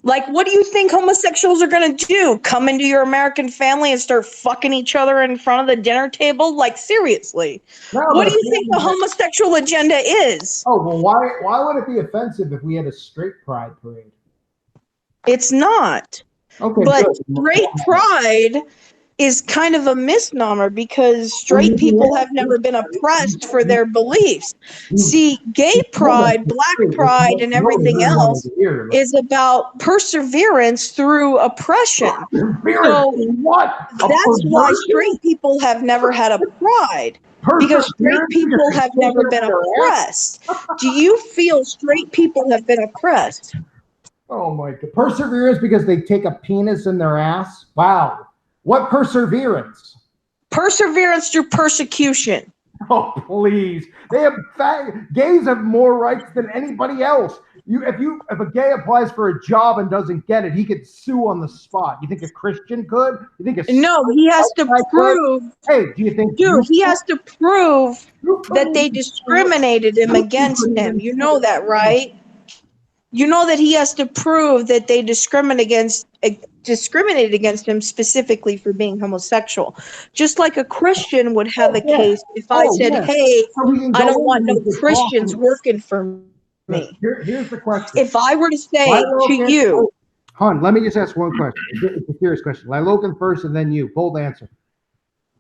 Like, what do you think homosexuals are going to do? Come into your American family and start fucking each other in front of the dinner table? Like, seriously. What do you think the homosexual agenda is? Oh, well, why would it be offensive if we had a straight pride parade? It's not. Okay, but good. Straight pride is kind of a misnomer because straight people have never been oppressed for their beliefs. See, gay pride, black pride, and everything else is about perseverance through oppression. So that's why straight people have never had a pride. Because straight people have never been oppressed. Do you feel straight people have been oppressed? Oh my God. Perseverance because they take a penis in their ass? Wow. What perseverance? Perseverance through persecution. Oh, please. Gays have more rights than anybody else. If a gay applies for a job and doesn't get it, he could sue on the spot. You think a Christian could? You think No, he has to prove. Hey, do you think? Dude, he has to prove that they discriminated him against him. You know that, right? You know that he has to prove that they discriminated against him specifically for being homosexual. Just like a Christian would have a case if I said, hey, I don't want no Christians working for me. Here's the question. If I were to say to you. Hon, let me just ask one question. It's a serious question. Lilocan first and then you. Bold answer.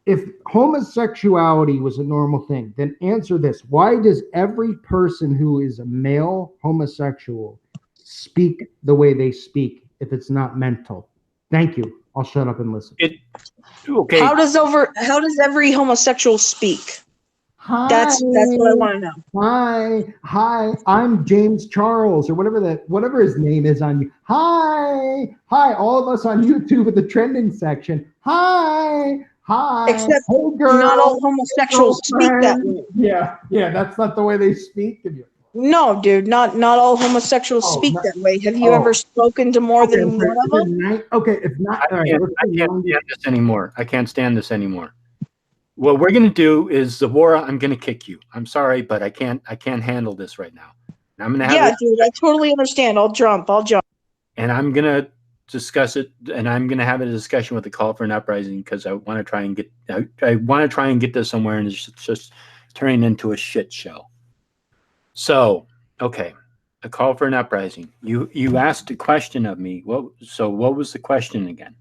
If homosexuality was a normal thing, then answer this. Why does every person who is a male homosexual speak the way they speak if it's not mental? Thank you. I'll shut up and listen. Okay. How does every homosexual speak? Hi. That's what I want to know. Hi. I'm James Charles or whatever his name is on you. Hi. All of us on YouTube at the trending section. Hi. Except hey girl, not all homosexuals speak that way. Yeah, that's not the way they speak to you. No, dude, not all homosexuals speak that way. Have you ever spoken to more than one of them? Okay, if not, I can't stand this anymore. I can't stand this anymore. What we're gonna do is, Zabora, I'm gonna kick you. I'm sorry, but I can't handle this right now. I'm gonna have dude, I totally understand. I'll jump. And I'm gonna discuss it, and I'm gonna have a discussion with the Call for an Uprising because I want to try and get this somewhere, and it's just turning into a shit show. So, okay, a Call for an Uprising. You asked a question of me. What was the question again?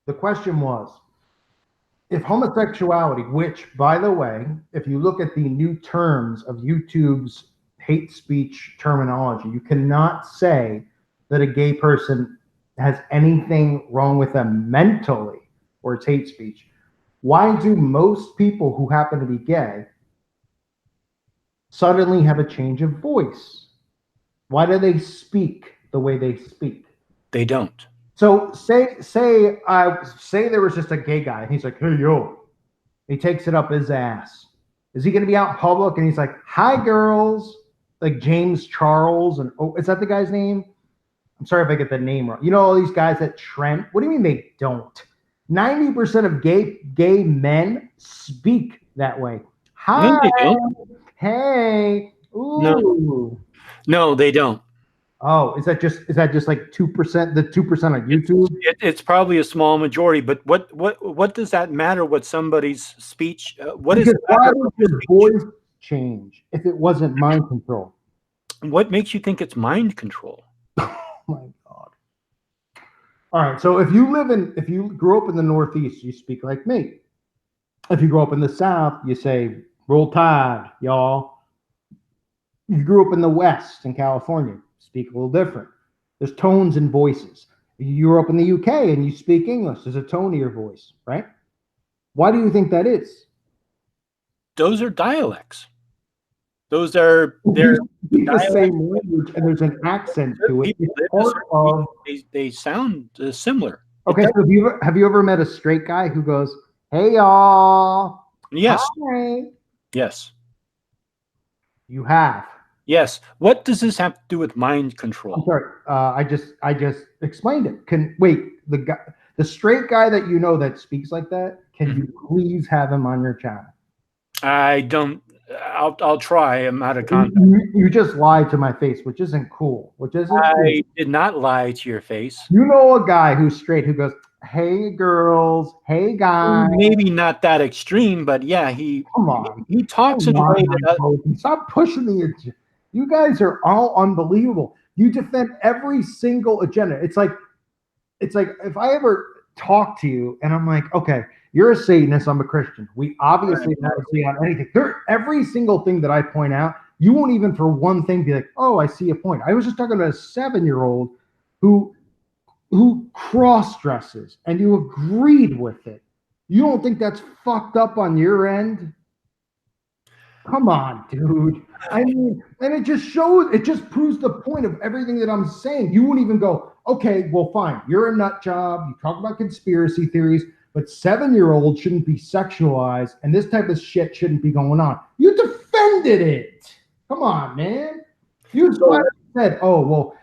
The question was, if homosexuality, which, by the way, if you look at the new terms of YouTube's hate speech terminology, you cannot say that a gay person has anything wrong with them mentally or it's hate speech. Why do most people who happen to be gay suddenly have a change of voice? Why do they speak the way they speak? They don't. So say there was just a gay guy and he's like, hey, yo, he takes it up his ass. Is he going to be out in public and he's like, hi, girls, like James Charles? And oh, is that the guy's name? I'm sorry if I get the name wrong. You know, all these guys that Trent, what do you mean they don't? 90% of gay men speak that way. Hi, no, they don't. Hey, ooh. No, they don't. Oh, is that just like 2%? The 2% on YouTube? It's probably a small majority, but what does that matter? What somebody's speech? What is why would your voice change if it wasn't mind control? What makes you think it's mind control? Oh my God! All right, so if you grew up in the Northeast, you speak like me. If you grew up in the South, you say "Roll Tide, y'all." You grew up in the West, in California, speak a little different. There's tones and voices. You grew up in the UK and you speak English. There's a tone to your voice, right? Why do you think that is? Those are dialects. They're the same language, and there's an accent to it. They sound similar. Okay, so have you ever met a straight guy who goes, "Hey y'all"? Yes. Hi. Yes. You have. Yes. What does this have to do with mind control? I'm sorry. I just explained it. The straight guy that you know that speaks like that, can you please have him on your channel? I don't. I'll try. I'm out of contact. You just lied to my face, which isn't cool. I did not lie to your face. You know a guy who's straight who goes, "Hey girls, hey guys." Maybe not that extreme, but yeah, come on. He talks in a way that stop pushing the. You guys are all unbelievable. You defend every single agenda. It's like if I ever talk to you and I'm like, okay, you're a Satanist, I'm a Christian. We obviously not agree on anything. Every single thing that I point out, you won't even for one thing be like, oh, I see a point. I was just talking about a 7-year-old who cross-dresses and you agreed with it. You don't think that's fucked up on your end? Come on, dude. I mean, and it just proves the point of everything that I'm saying. You won't even go, okay, well, fine. You're a nut job. You talk about conspiracy theories, but 7-year-olds shouldn't be sexualized, and this type of shit shouldn't be going on. You defended it. Come on, man. You said, oh, well,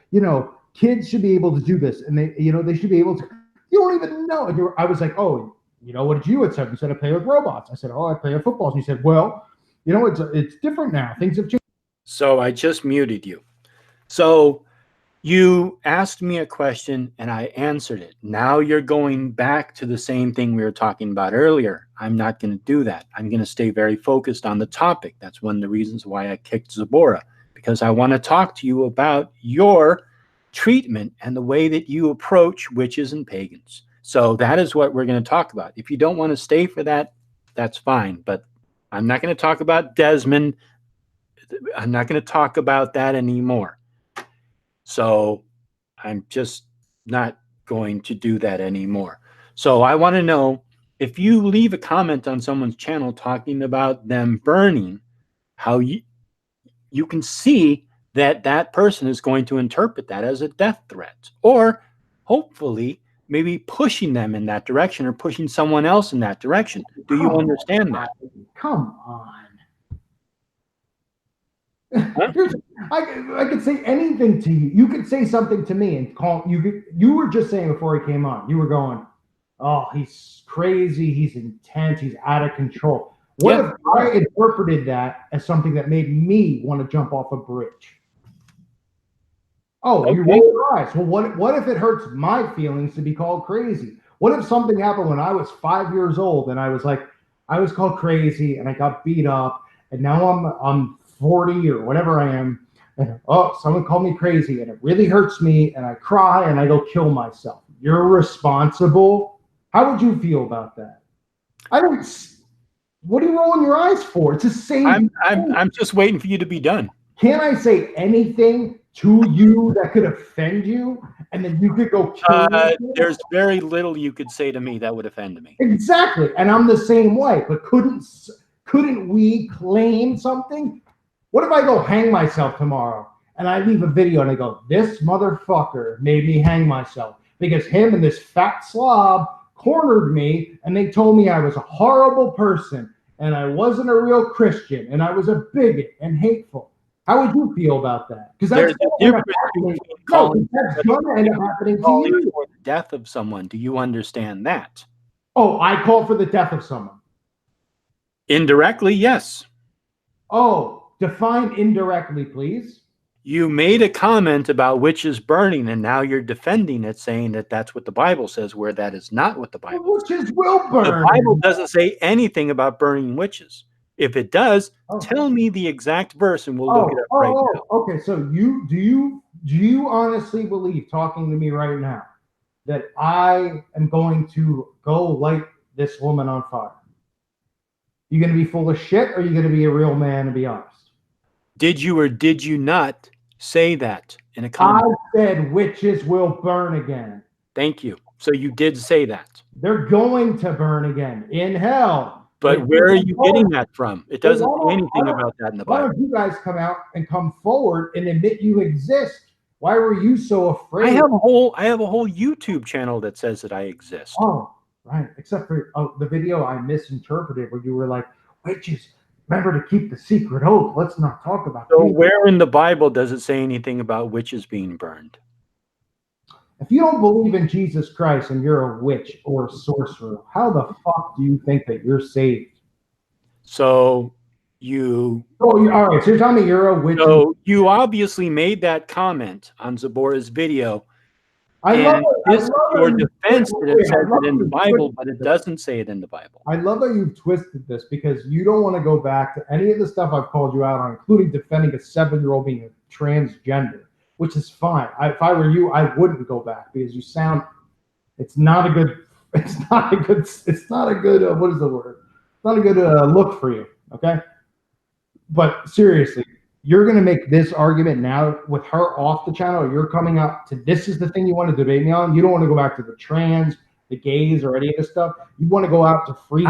kids should be able to do this, and they should be able to. You don't even know. And I was like, oh, what did you say? You said I play with robots. I said, oh, I play with footballs. And you said, well, it's different now. Things have changed. So I just muted you. So you asked me a question and I answered it. Now you're going back to the same thing we were talking about earlier. I'm not going to do that. I'm going to stay very focused on the topic. That's one of the reasons why I kicked Zabora, because I want to talk to you about your treatment and the way that you approach witches and pagans. So that is what we're going to talk about. If you don't want to stay for that, that's fine. But I'm not going to talk about Desmond. I'm not going to talk about that anymore. So I'm just not going to do that anymore. So I want to know, if you leave a comment on someone's channel talking about them burning, how you can see that that person is going to interpret that as a death threat, or hopefully maybe pushing them in that direction or pushing someone else in that direction. Do you understand that? Come on. Huh? I could say anything to you. You could say something to me and call you. You were just saying before he came on, you were going, oh, he's crazy, he's intense, he's out of control. What if I interpreted that as something that made me want to jump off a bridge? Oh, you roll your eyes. Well, what if it hurts my feelings to be called crazy? What if something happened when I was 5 years old and I was like, I was called crazy and I got beat up, and now I'm 40 or whatever I am, and oh, someone called me crazy and it really hurts me and I cry and I go kill myself. You're responsible. How would you feel about that? I don't. What are you rolling your eyes for? It's the same. I'm just waiting for you to be done. Can't I say anything to you that could offend you, and then you could go kill yourself? There's very little you could say to me that would offend me. Exactly, and I'm the same way. But couldn't we claim something? What if I go hang myself tomorrow, and I leave a video and I go, this motherfucker made me hang myself because him and this fat slob cornered me, and they told me I was a horrible person, and I wasn't a real Christian, and I was a bigot and hateful. How would you feel about that? Because that's going to end up happening to you. For the death of someone. Do you understand that? Oh, I call for the death of someone. Indirectly, yes. Oh, define indirectly, please. You made a comment about witches burning, and now you're defending it, saying that that's what the Bible says, where that is not what the Bible says. Witches will burn. The Bible doesn't say anything about burning witches. If it does, tell me the exact verse, and we'll look it up right now. Okay, so do you honestly believe, talking to me right now, that I am going to go light this woman on fire? You going to be full of shit, or are you going to be a real man and be honest? Did you or did you not say that in a comment? I said witches will burn again. Thank you. So you did say that. They're going to burn again in hell. But where are you getting that from? It doesn't say anything about that in the Bible. Why don't you guys come out and come forward and admit you exist? Why were you so afraid? I have a whole YouTube channel that says that I exist. Oh, right. Except for the video I misinterpreted where you were like, witches, remember to keep the secret oath. Let's not talk about it. So where in the Bible does it say anything about witches being burned? If you don't believe in Jesus Christ and you're a witch or a sorcerer, how the fuck do you think that you're saved? So you... all right, so you're telling me you're a witch. So you obviously made that comment on Zabora's video. This is your defense that it says it in the Bible, but it doesn't say it in the Bible. I love that you've twisted this because you don't want to go back to any of the stuff I've called you out on, including defending a 7-year-old being a transgender, which is fine. If I were you, I wouldn't go back because you sound, it's not a good what is the word? It's not a good look for you, okay? But seriously, you're going to make this argument now with her off the channel. You're coming up to this is the thing you want to debate me on. You don't want to go back to the trans, the gays, or any of this stuff. You want to go out to free.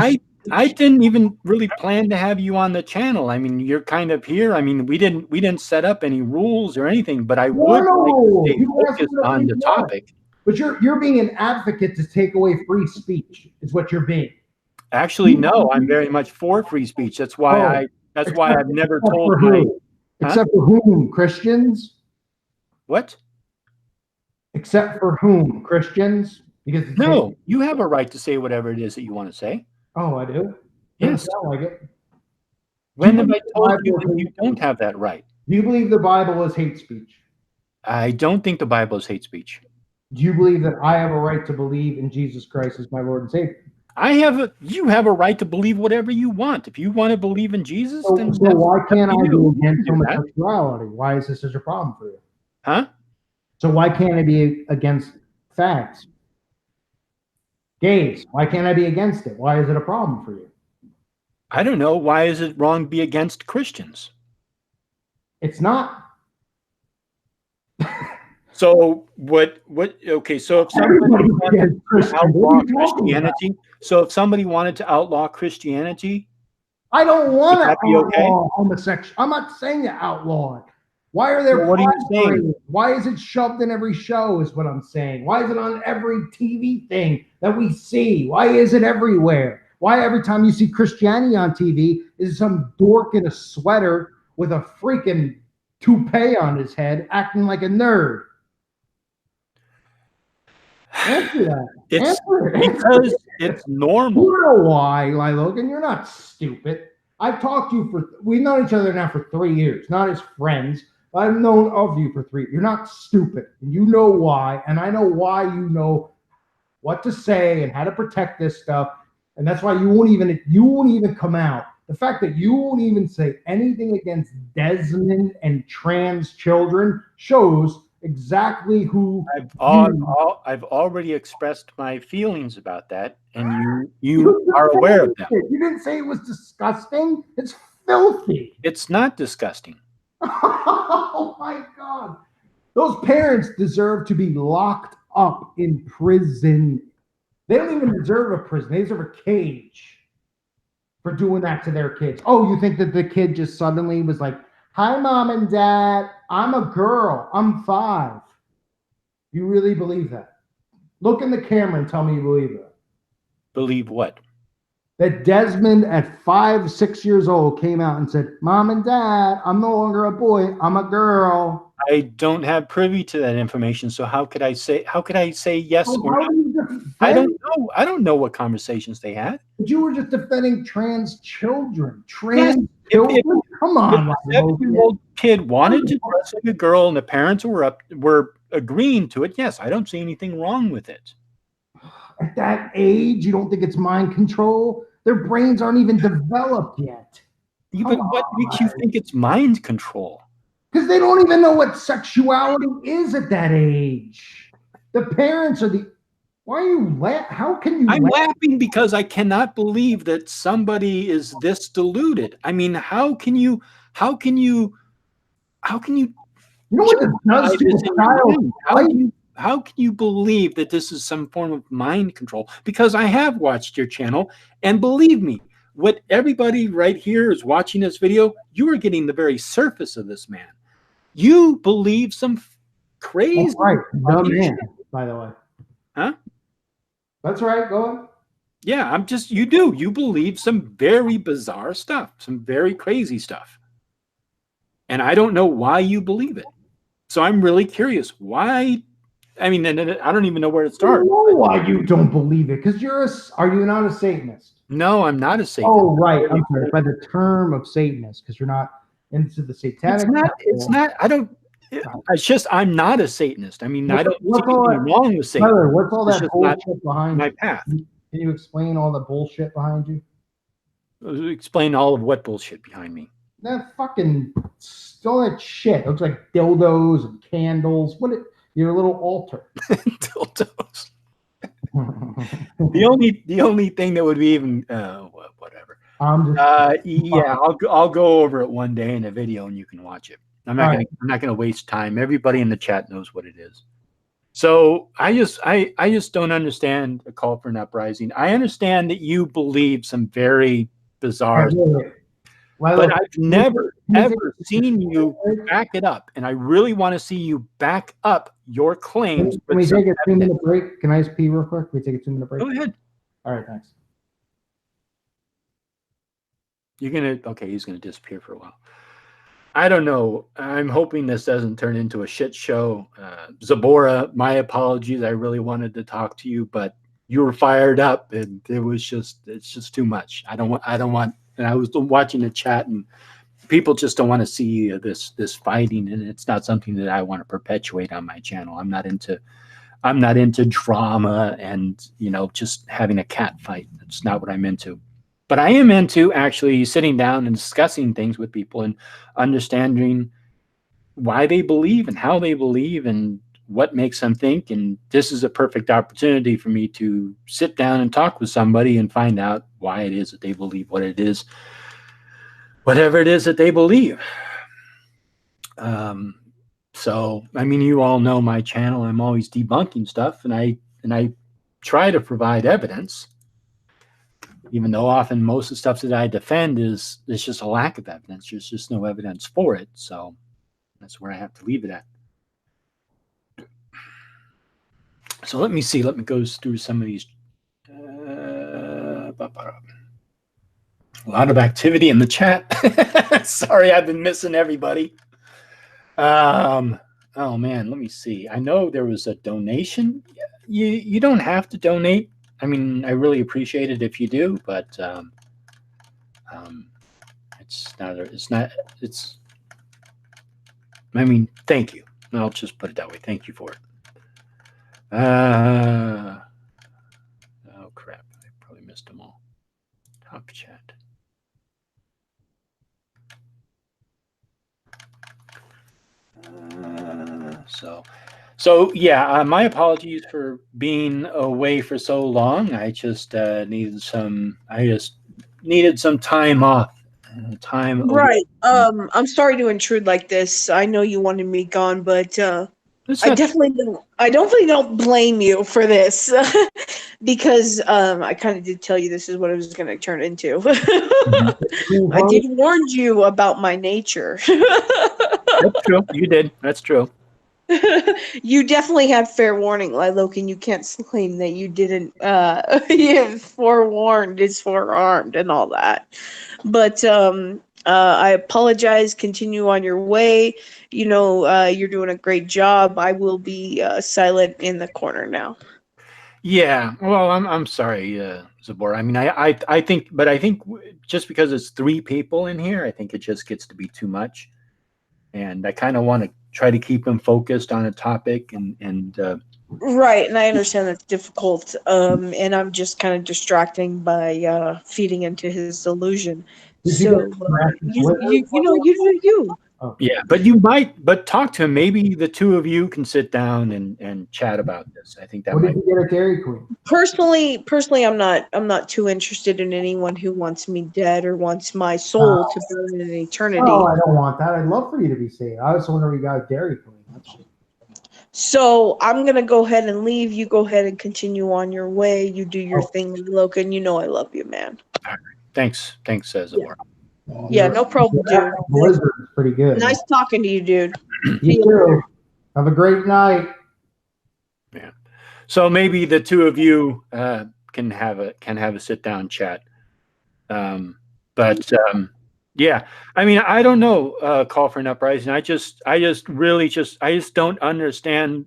I didn't even really plan to have you on the channel. I mean, you're kind of here. I mean, we didn't set up any rules or anything, but I would like to stay focused on the topic. But you're being an advocate to take away free speech, is what you're being. Actually, no, I'm very much for free speech. That's why I've never told my... Except for whom? Christians? What? Except for whom? Christians? Because no, you have a right to say whatever it is that you want to say. Oh, I do? Yes. I like it. When have I told you that you don't have that right? Do you believe the Bible is hate speech? I don't think the Bible is hate speech. Do you believe that I have a right to believe in Jesus Christ as my Lord and Savior? You have a right to believe whatever you want. If you want to believe in Jesus, then so why can't I be against homosexuality? Why is this such a problem for you? Huh? So why can't I be against fags? Gays, why can't I be against it? Why is it a problem for you? I don't know. Why is it wrong to be against Christians? It's not. So what? Okay, so if somebody wanted to outlaw Christianity, outlaw Christianity, I don't want to outlaw homosexual. I'm not saying to outlaw it. Why are there? What are you saying? Why is it shoved in every show? Is what I'm saying. Why is it on every TV thing that we see? Why is it everywhere? Why every time you see Christianity on TV is some dork in a sweater with a freaking toupee on his head acting like a nerd? Answer that. It's Answer it. because it's normal. You know why, Logan? You're not stupid. I've talked to you we've known each other now for 3 years, not as friends. I've known of you for 3. You're not stupid. And you know why. And I know why you know what to say and how to protect this stuff. And that's why you won't even come out. The fact that you won't even say anything against Desmond and trans children shows exactly who I've already expressed my feelings about that, and you are aware of them. You didn't say it was disgusting. It's filthy. It's not disgusting. Oh my God. Those parents deserve to be locked up in prison. They don't even deserve a prison. They deserve a cage for doing that to their kids. Oh, you think that the kid just suddenly was like, "Hi, Mom and Dad. I'm a girl. I'm 5." You really believe that? Look in the camera and tell me you believe that. Believe what? That Desmond at 5, 6 years old came out and said, "Mom and Dad, I'm no longer a boy. I'm a girl." I don't have privy to that information, so how could I say yes or no? I don't know. I don't know what conversations they had. But you were just defending trans children. Trans children? Come on. If a 7-year-old kid wanted to dress like a girl and the parents were agreeing to it, yes, I don't see anything wrong with it. At that age, you don't think it's mind control? Their brains aren't even developed yet. Yeah, but what makes you think it's mind control? Because they don't even know what sexuality is at that age. The parents are the... Why are you laughing? How can you I'm laughing because I cannot believe that somebody is this deluded. I mean, how can you know what it does to a child? How can you believe that this is some form of mind control? Because I have watched your channel, and believe me, what everybody right here is watching this video, you are getting the very surface of this man. You believe some crazy... That's right. Dumb man, by the way. Huh? That's right. Go on. Yeah, you do. You believe some very bizarre stuff, some very crazy stuff. And I don't know why you believe it. So I'm really curious. Why? I mean, I don't even know where to start. I know why you don't believe it. Because are you not a Satanist? No, I'm not a Satanist. Oh, right. I'm sorry. By the term of Satanist, because you're not into the satanic. It's not. I don't. It's just I'm not a Satanist. I mean, I don't see anything wrong with Satan. Brother, what's all that bullshit behind my path? Can you explain all the bullshit behind you? Explain all of what bullshit behind me? That fucking all that shit. It looks like dildos and candles. Your little altar. Dildos. the only thing that would be even whatever. Yeah, I'll go over it one day in a video and you can watch it. I'm not gonna waste time. Everybody in the chat knows what it is. So I just don't understand a call for an uprising. I understand that you believe some very bizarre stuff, but I've never ever seen you back it up, and I really want to see you back up your claims. Can we take a 2-minute break? Can I just pee real quick? Can we take a 2-minute break? Go ahead. All right, thanks. Okay, he's gonna disappear for a while. I don't know. I'm hoping this doesn't turn into a shit show. Zabora, my apologies. I really wanted to talk to you, but you were fired up, and it's just too much. I don't want. And I was watching the chat, and people just don't want to see this fighting, and it's not something that I want to perpetuate on my channel. I'm not into drama and just having a cat fight. That's not what I'm into. But I am into actually sitting down and discussing things with people and understanding why they believe and how they believe and what makes them think. And this is a perfect opportunity for me to sit down and talk with somebody and find out why it is that they believe what it is, whatever it is that they believe. So, I mean, you all know my channel. I'm always debunking stuff, and I try to provide evidence. Even though often most of the stuff that I defend it's just a lack of evidence. There's just no evidence for it. So that's where I have to leave it at. So let me see. Let me go through some of these. A lot of activity in the chat. Sorry, I've been missing everybody. Oh man, let me see. I know there was a donation you don't have to donate. I mean, I really appreciate it if you do, but it's. I mean, thank you. I'll just put it that way. Thank you for it. Oh crap! I probably missed them all. Top chat. So yeah, my apologies for being away for so long. I just needed some. I just needed some time off. Right. I'm sorry to intrude like this. I know you wanted me gone, but I definitely don't blame you for this because I kind of did tell you this is what it was going to turn into. I did warn you about my nature. That's true. You did. That's true. You definitely had fair warning, Liloke, and you can't claim that you didn't. You forewarned is forearmed and all that. But I apologize. Continue on your way. You know, you're doing a great job. I will be silent in the corner now. Yeah. Well, I'm sorry, Zabor. I mean, I think just because it's 3 people in here, I think it just gets to be too much, and I kind of want to try to keep them focused on a topic and. Right, and I understand that's difficult, and I'm just kind of distracting by feeding into his delusion. So you know, you do you. Yeah, but talk to him. Maybe the 2 of you can sit down and chat about this. I think that What did you get at Dairy Queen? Personally, I'm not too interested in anyone who wants me dead or wants my soul to burn in eternity. Oh, I don't want that. I'd love for you to be saved. I was wondering we got Dairy Queen. So I'm gonna go ahead and leave. You go ahead and continue on your way. You do your thing, Logan. You know I love you, man. All right. Thanks, Zamora. Yeah, no problem, dude. Blizzard is pretty good. Nice talking to you, dude. You too. Have a great night. Yeah. So maybe the 2 of you can have a sit down chat. Yeah. I mean, I don't know. Call for an uprising. I just don't understand.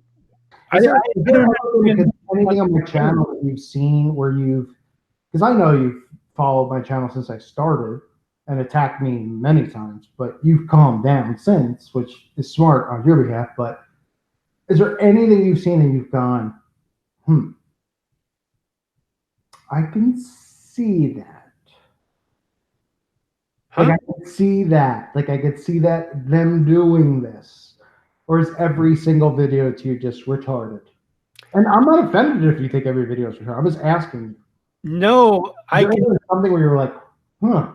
I don't know anything on my channel that you've seen where because I know you've followed my channel since I started and attacked me many times, but you've calmed down since, which is smart on your behalf. But is there anything you've seen and you've gone, I can see that. Huh? Like I could see that. Like I could see that them doing this. Or is every single video to you just retarded? And I'm not offended if you think every video is retarded. I'm just asking you. No, something where you're like, huh.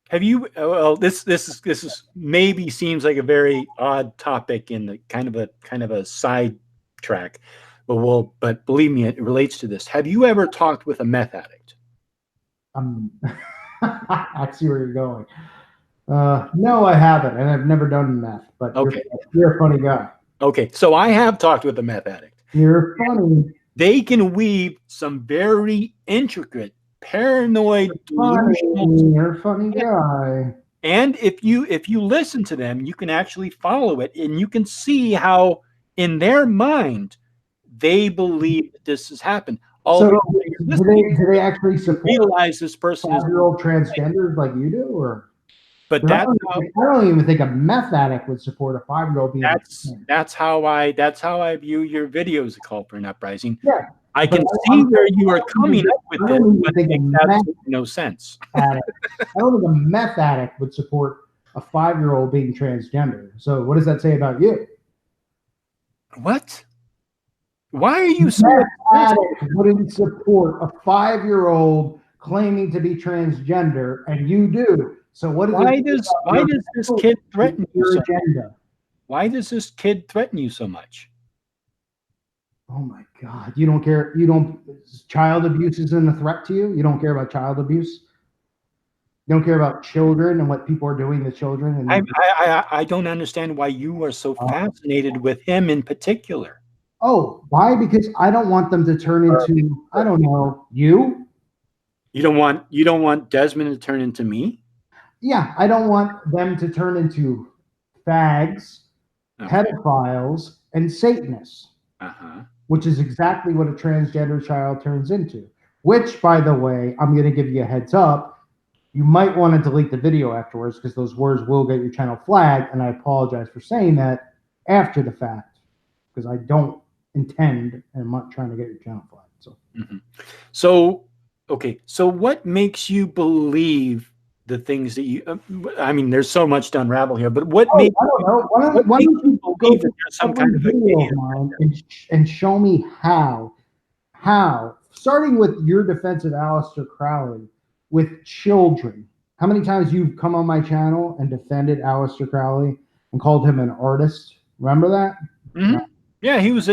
Have you? Well, this is maybe seems like a very odd topic in the kind of a side track, but believe me, it relates to this. Have you ever talked with a meth addict? I see where you're going. No, I haven't, and I've never done meth. But okay, you're a funny guy. Okay, so I have talked with a meth addict. You're funny. They can weave some very intricate, paranoid, delusional. You're a funny guy. And if you listen to them, you can actually follow it, and you can see how, in their mind, they believe that this has happened. So do they actually realize this person is real transgenders like you do, or? But I don't even think a meth addict would support a 5-year-old being. That's how I view your videos, Call for an Uprising. Yeah, I can see where you are coming up with this, but it makes absolutely no sense. I don't think a meth addict would support a 5-year-old being transgender. So what does that say about you? What? Why are you so meth addict wouldn't support a 5-year-old claiming to be transgender, and you do? So what is why does this kid threaten you so much? Why does this kid threaten you so much? Oh my God. You don't care. Child abuse isn't a threat to you? You don't care about child abuse? You don't care about children and what people are doing to children? And I don't understand why you are so fascinated with him in particular. Oh, why? Because I don't want them to turn into, I don't know, you? You don't want Desmond to turn into me? Yeah, I don't want them to turn into fags, pedophiles, and Satanists. which is exactly what a transgender child turns into. Which, by the way, I'm going to give you a heads up. You might want to delete the video afterwards because those words will get your channel flagged, and I apologize for saying that after the fact because I don't intend and I'm not trying to get your channel flagged. So, okay. So what makes you believe the things that you, I mean, there's so much to unravel here, but what makes I don't know. Why don't you go believe to that there's some kind of a video of mine and show me how, starting with your defense of Aleister Crowley with children. How many times you've come on my channel and defended Aleister Crowley and called him an artist? Remember that? Mm-hmm. Yeah, he was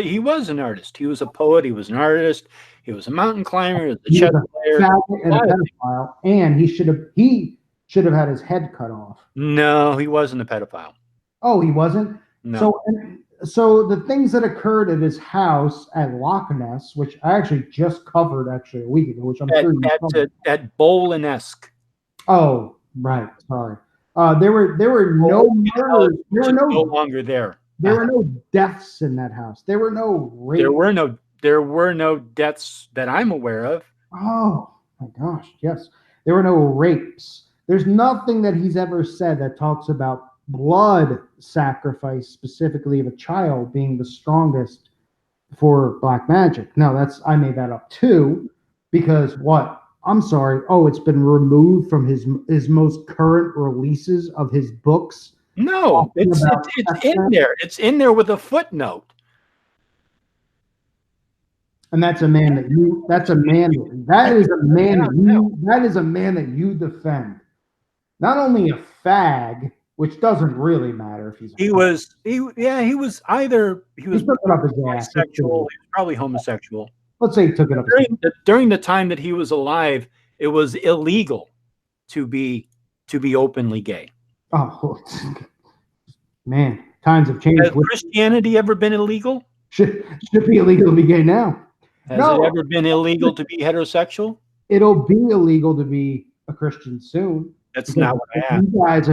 an artist. He was a poet. He was an artist. He was a mountain climber. He was a chess player. And a pedophile, and he should have had his head cut off. No, he wasn't a pedophile. Oh, he wasn't? No. So the things that occurred at his house at Loch Ness, which I actually just covered a week ago, which I'm sure you covered. At Bolin-esque. Oh, right. Sorry. There were no murders. There were no longer there. There were no deaths in that house. There were no rapes. There were no deaths that I'm aware of. Oh my gosh, yes. There were no rapes. There's nothing that he's ever said that talks about blood sacrifice, specifically of a child being the strongest for black magic. No, I made that up too, because what? I'm sorry. Oh, it's been removed from his most current releases of his books. No, it's in there. It's in there with a footnote. And that is a man that you defend. Not only a fag, which doesn't really matter if he's bisexual, he was probably homosexual. Let's say he took it up during the time that he was alive, it was illegal to be openly gay. Oh man, times have changed. Has Christianity ever been illegal? Should be illegal to be gay now. Has it ever been illegal to be heterosexual? It'll be illegal to be a Christian soon. That's not what I asked.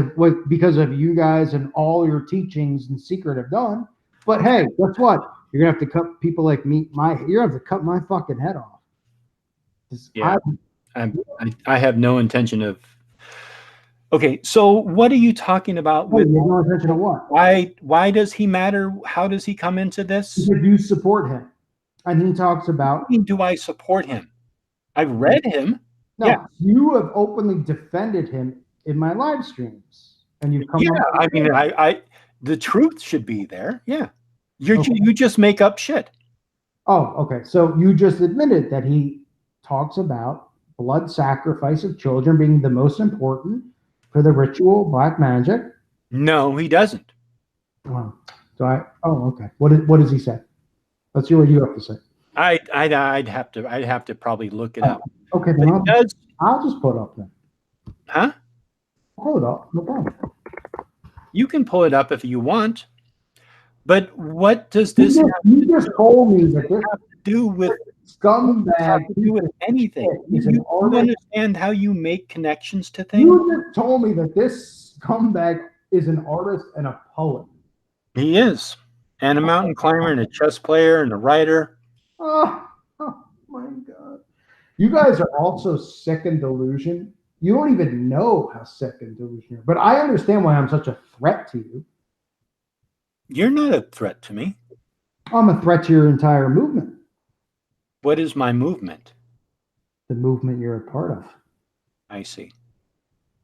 Because of you guys and all your teachings in secret have done. But hey, guess what? You're gonna have to cut people like me. You're gonna have to cut my fucking head off. Yeah, I have no intention of. Okay, so what are you talking about? With no intention of what? Why does he matter? How does he come into this? Because you support him, and he talks about. Do I support him? I've read him. No, yeah. You have openly defended him in my live streams, and you've come. Yeah, I mean, the truth should be there. Yeah, you just make up shit. Oh, okay. So you just admitted that he talks about blood sacrifice of children being the most important for the ritual black magic. No, he doesn't. Wow. Okay. What does he say? Let's hear what you have to say. I'd have to probably look it up. Okay, then I'll just pull it up then. Huh? Pull it up, no problem. You can pull it up if you want, but what does this have you just told me that this have to do with scumbag? To do with anything? You understand how you make connections to things? You just told me that this scumbag is an artist and a poet. He is, and a mountain climber, and a chess player, and a writer. Oh my God. You guys are also sick and delusion. You don't even know how sick and delusion you are. But I understand why I'm such a threat to you. You're not a threat to me. I'm a threat to your entire movement. What is my movement? The movement you're a part of. I see.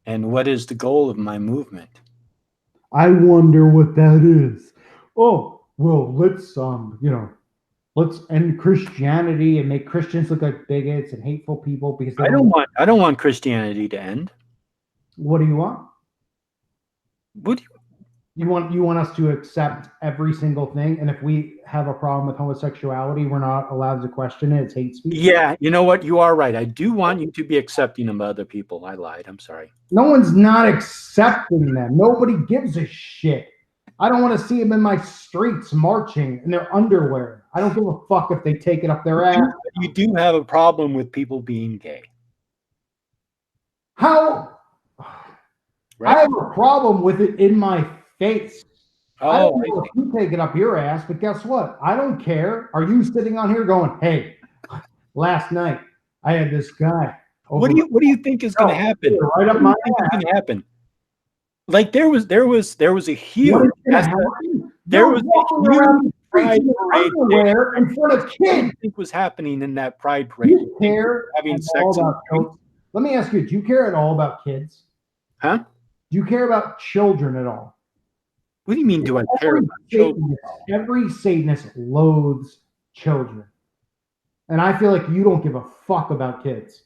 And what is the goal of my movement? I wonder what that is. Oh, well, let's end Christianity and make Christians look like bigots and hateful people because I don't want Christianity to end. What do you want? What do you want us to accept every single thing, and if we have a problem with homosexuality, we're not allowed to question it? It's hate speech. Yeah, you know what? You are right. I do want you to be accepting of other people. I lied. I'm sorry. No one's not accepting them. Nobody gives a shit. I don't want to see them in my streets marching in their underwear. I don't give a fuck if they take it up their ass. You do have a problem with people being gay. How? Right. I have a problem with it in my face. I don't know if you take it up your ass, but guess what? I don't care. Are you sitting on here going, "Hey, last night I had this guy"? What do you think is going to happen? Right up my ass. Going to happen? Like there was a huge pride parade in front of kids. I think was happening in that pride parade. Do you care having sex? Let me ask you: do you care at all about kids? Huh? Do you care about children at all? What do you mean? Do I care about children? Every Satanist loathes children, and I feel like you don't give a fuck about kids.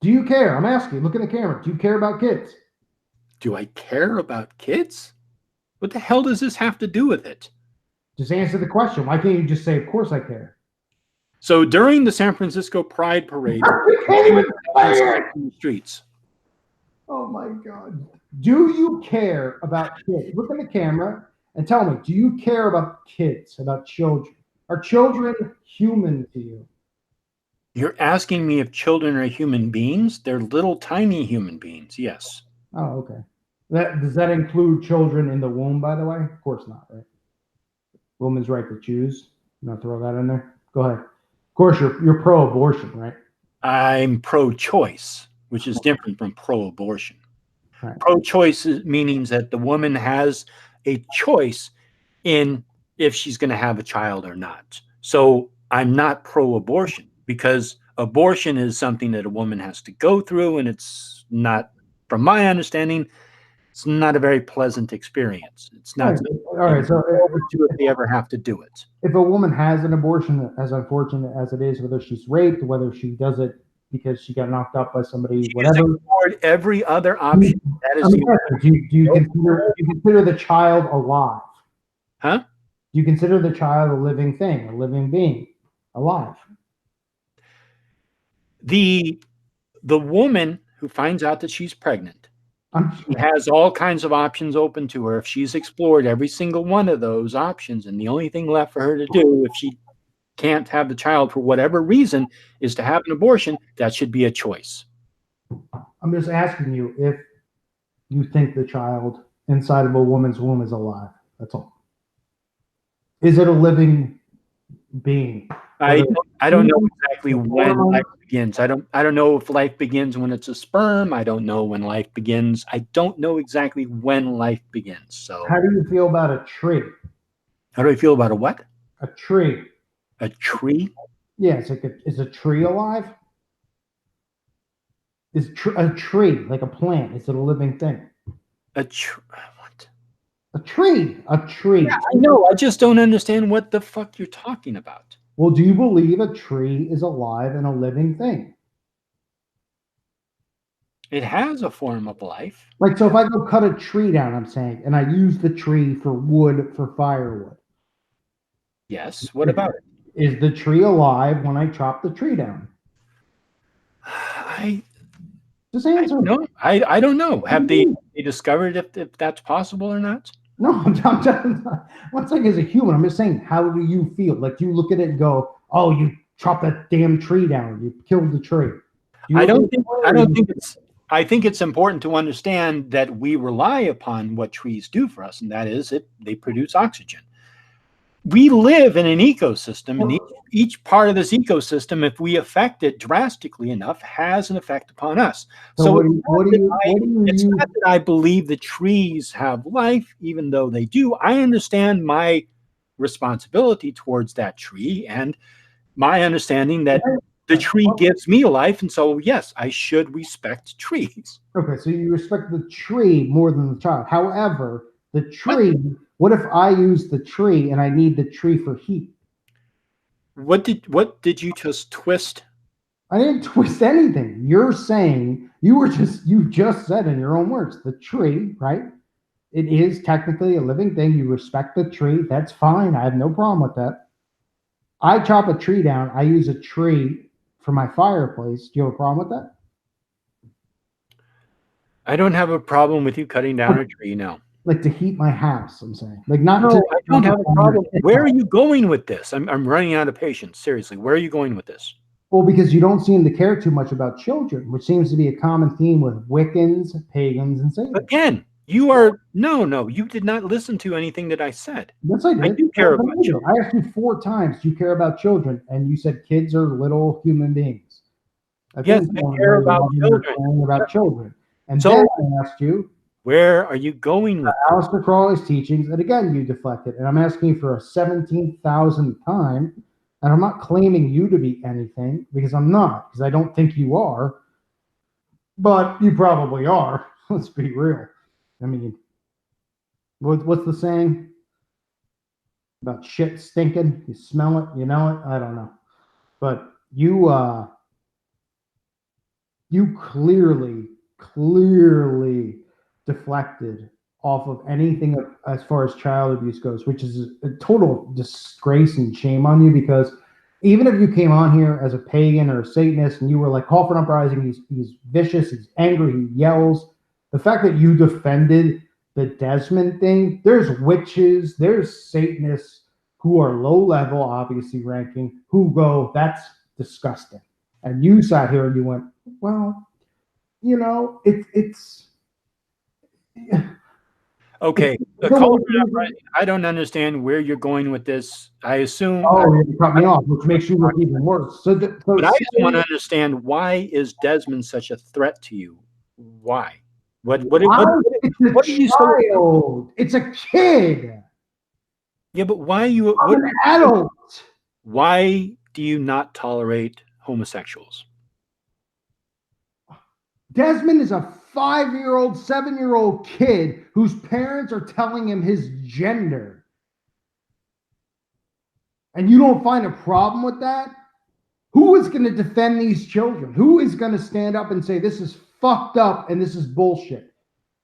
Do you care? I'm asking. Look in the camera. Do you care about kids? Do I care about kids? What the hell does this have to do with it? Just answer the question. Why can't you just say, "Of course I care"? So during the San Francisco Pride Parade, in the streets. Oh my God. Do you care about kids? Look in the camera and tell me, do you care about kids, about children? Are children human to you? You're asking me if children are human beings? They're little tiny human beings, yes. Oh, okay. Does that include children in the womb, by the way? Of course not, right? Woman's right to choose. I'm gonna throw that in there. Go ahead. Of course, you're pro-abortion, right? I'm pro-choice, which is different from pro-abortion. Right. Pro-choice means that the woman has a choice in if she's going to have a child or not. So I'm not pro-abortion because abortion is something that a woman has to go through, and it's not, from my understanding, it's not a very pleasant experience. It's not. All right. So if they ever have to do it. If a woman has an abortion, as unfortunate as it is, whether she's raped, whether she does it because she got knocked up by somebody, whatever. Every other option. That is. Do you consider the child alive? Huh? Do you consider the child a living thing, a living being, alive? The woman who finds out that she's pregnant, she has all kinds of options open to her. If she's explored every single one of those options, and the only thing left for her to do, if she can't have the child for whatever reason, is to have an abortion, that should be a choice. I'm just asking you if you think the child inside of a woman's womb is alive. That's all. Is it a living being? I don't know exactly when life begins. I don't know if life begins when it's a sperm. I don't know when life begins. I don't know exactly when life begins. So how do you feel about a tree? How do I feel about a what? A tree. A tree? Yeah, is a tree alive? Is a tree like a plant? Is it a living thing? What? A tree. A tree. Yeah, I know. I just don't understand what the fuck you're talking about. Well, do you believe a tree is alive and a living thing? It has a form of life. Like, so if I go cut a tree down, I'm saying, and I use the tree for wood, for firewood. Yes. What about it? Is the tree alive when I chop the tree down? Just answer. No, I don't know. Have they discovered if that's possible or not? No, I'm not saying as a human. I'm just saying, how do you feel? Like, you look at it and go, "Oh, you chopped that damn tree down. You killed the tree." I think it's important to understand that we rely upon what trees do for us, and that is they produce oxygen. We live in an ecosystem, and each part of this ecosystem, if we affect it drastically enough, has an effect upon us. So it's not that I believe the trees have life, even though they do. I understand my responsibility towards that tree and my understanding that the tree gives me life, and so yes, I should respect trees. Okay, so you respect the tree more than the child. However, the tree. What if I use the tree and I need the tree for heat? What did you just twist? I didn't twist anything. You're saying you just said in your own words, the tree, right? It is technically a living thing. You respect the tree. That's fine. I have no problem with that. I chop a tree down. I use a tree for my fireplace. Do you have a problem with that? I don't have a problem with you cutting down a tree, no. Like to heat my house, I'm saying. Like not. No, I don't have a problem. Where are you going with this? I'm running out of patience. Seriously, where are you going with this? Well, because you don't seem to care too much about children, which seems to be a common theme with Wiccans, pagans, and Satanists. Again, You are no. You did not listen to anything that I said. Yes, I did. I do care about children. I asked you 4 times, do you care about children? And you said kids are little human beings. Yes, I care about children. About children. And So, then I asked you, where are you going with Aleister Crowley's teachings? And again, you deflected. And I'm asking you for a 17,000th time. And I'm not claiming you to be anything, because I'm not, because I don't think you are. But you probably are. Let's be real. I mean, what's the saying about shit stinking? You smell it, you know it. I don't know, but you clearly deflected off of anything as far as child abuse goes, which is a total disgrace and shame on you. Because even if you came on here as a pagan or a Satanist and you were like, call for an uprising, he's vicious, he's angry, he yells. The fact that you defended the Desmond thing, there's witches, there's Satanists who are low level, obviously ranking, who go, that's disgusting. And you sat here and you went, well, you know, it's okay. I don't understand where you're going with this. I assume. Oh, you cut me off, which makes you look even worse. But I just want to understand, why is Desmond such a threat to you? Why? What are you so? It's a kid. Yeah, but why you? I'm an adult. Why do you not tolerate homosexuals? Desmond is a 5-year-old, 7-year-old kid whose parents are telling him his gender. And you don't find a problem with that? Who is going to defend these children? Who is going to stand up and say, this is fucked up and this is bullshit?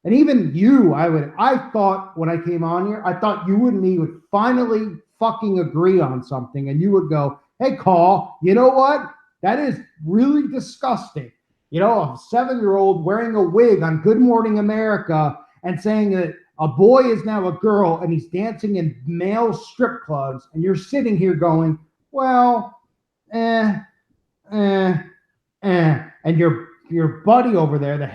And even you, I thought when I came on here, I thought you and me would finally fucking agree on something. And you would go, hey, Carl, you know what? That is really disgusting. You know, a 7-year-old wearing a wig on Good Morning America and saying that a boy is now a girl and he's dancing in male strip clubs. And you're sitting here going, well, And your buddy over there, the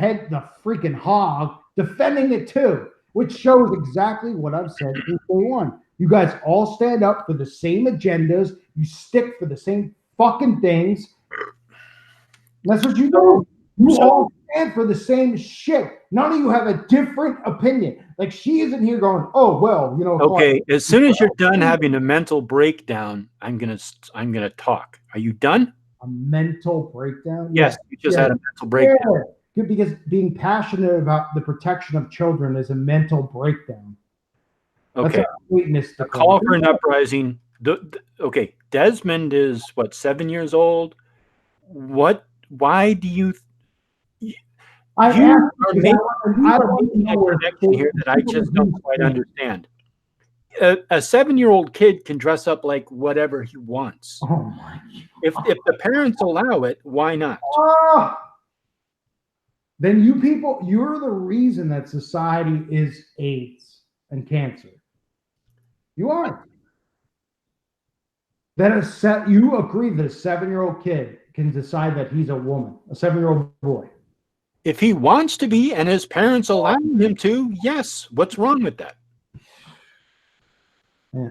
freaking hog, defending it too, which shows exactly what I've said since day one. You guys all stand up for the same agendas. You stick for the same fucking things. That's what you do. You all stand for the same shit. None of you have a different opinion. Like, she isn't here going, oh, well, you know. Okay, as soon as you're done having a mental breakdown, I'm gonna talk. Are you done? A mental breakdown? Yes, you just had a mental breakdown. Yeah. Because being passionate about the protection of children is a mental breakdown. Okay. A call for an uprising. Okay, Desmond is what, 7 years old? Why do you? I don't know here that I just don't quite understand. A 7-year-old kid can dress up like whatever he wants. Oh my! If the parents allow it, why not? Then you people, you're the reason that society is AIDS and cancer. You are. You agree that a 7-year-old kid can decide that he's a woman, a 7-year-old boy. If he wants to be and his parents allow him to, yes. What's wrong with that? Yeah.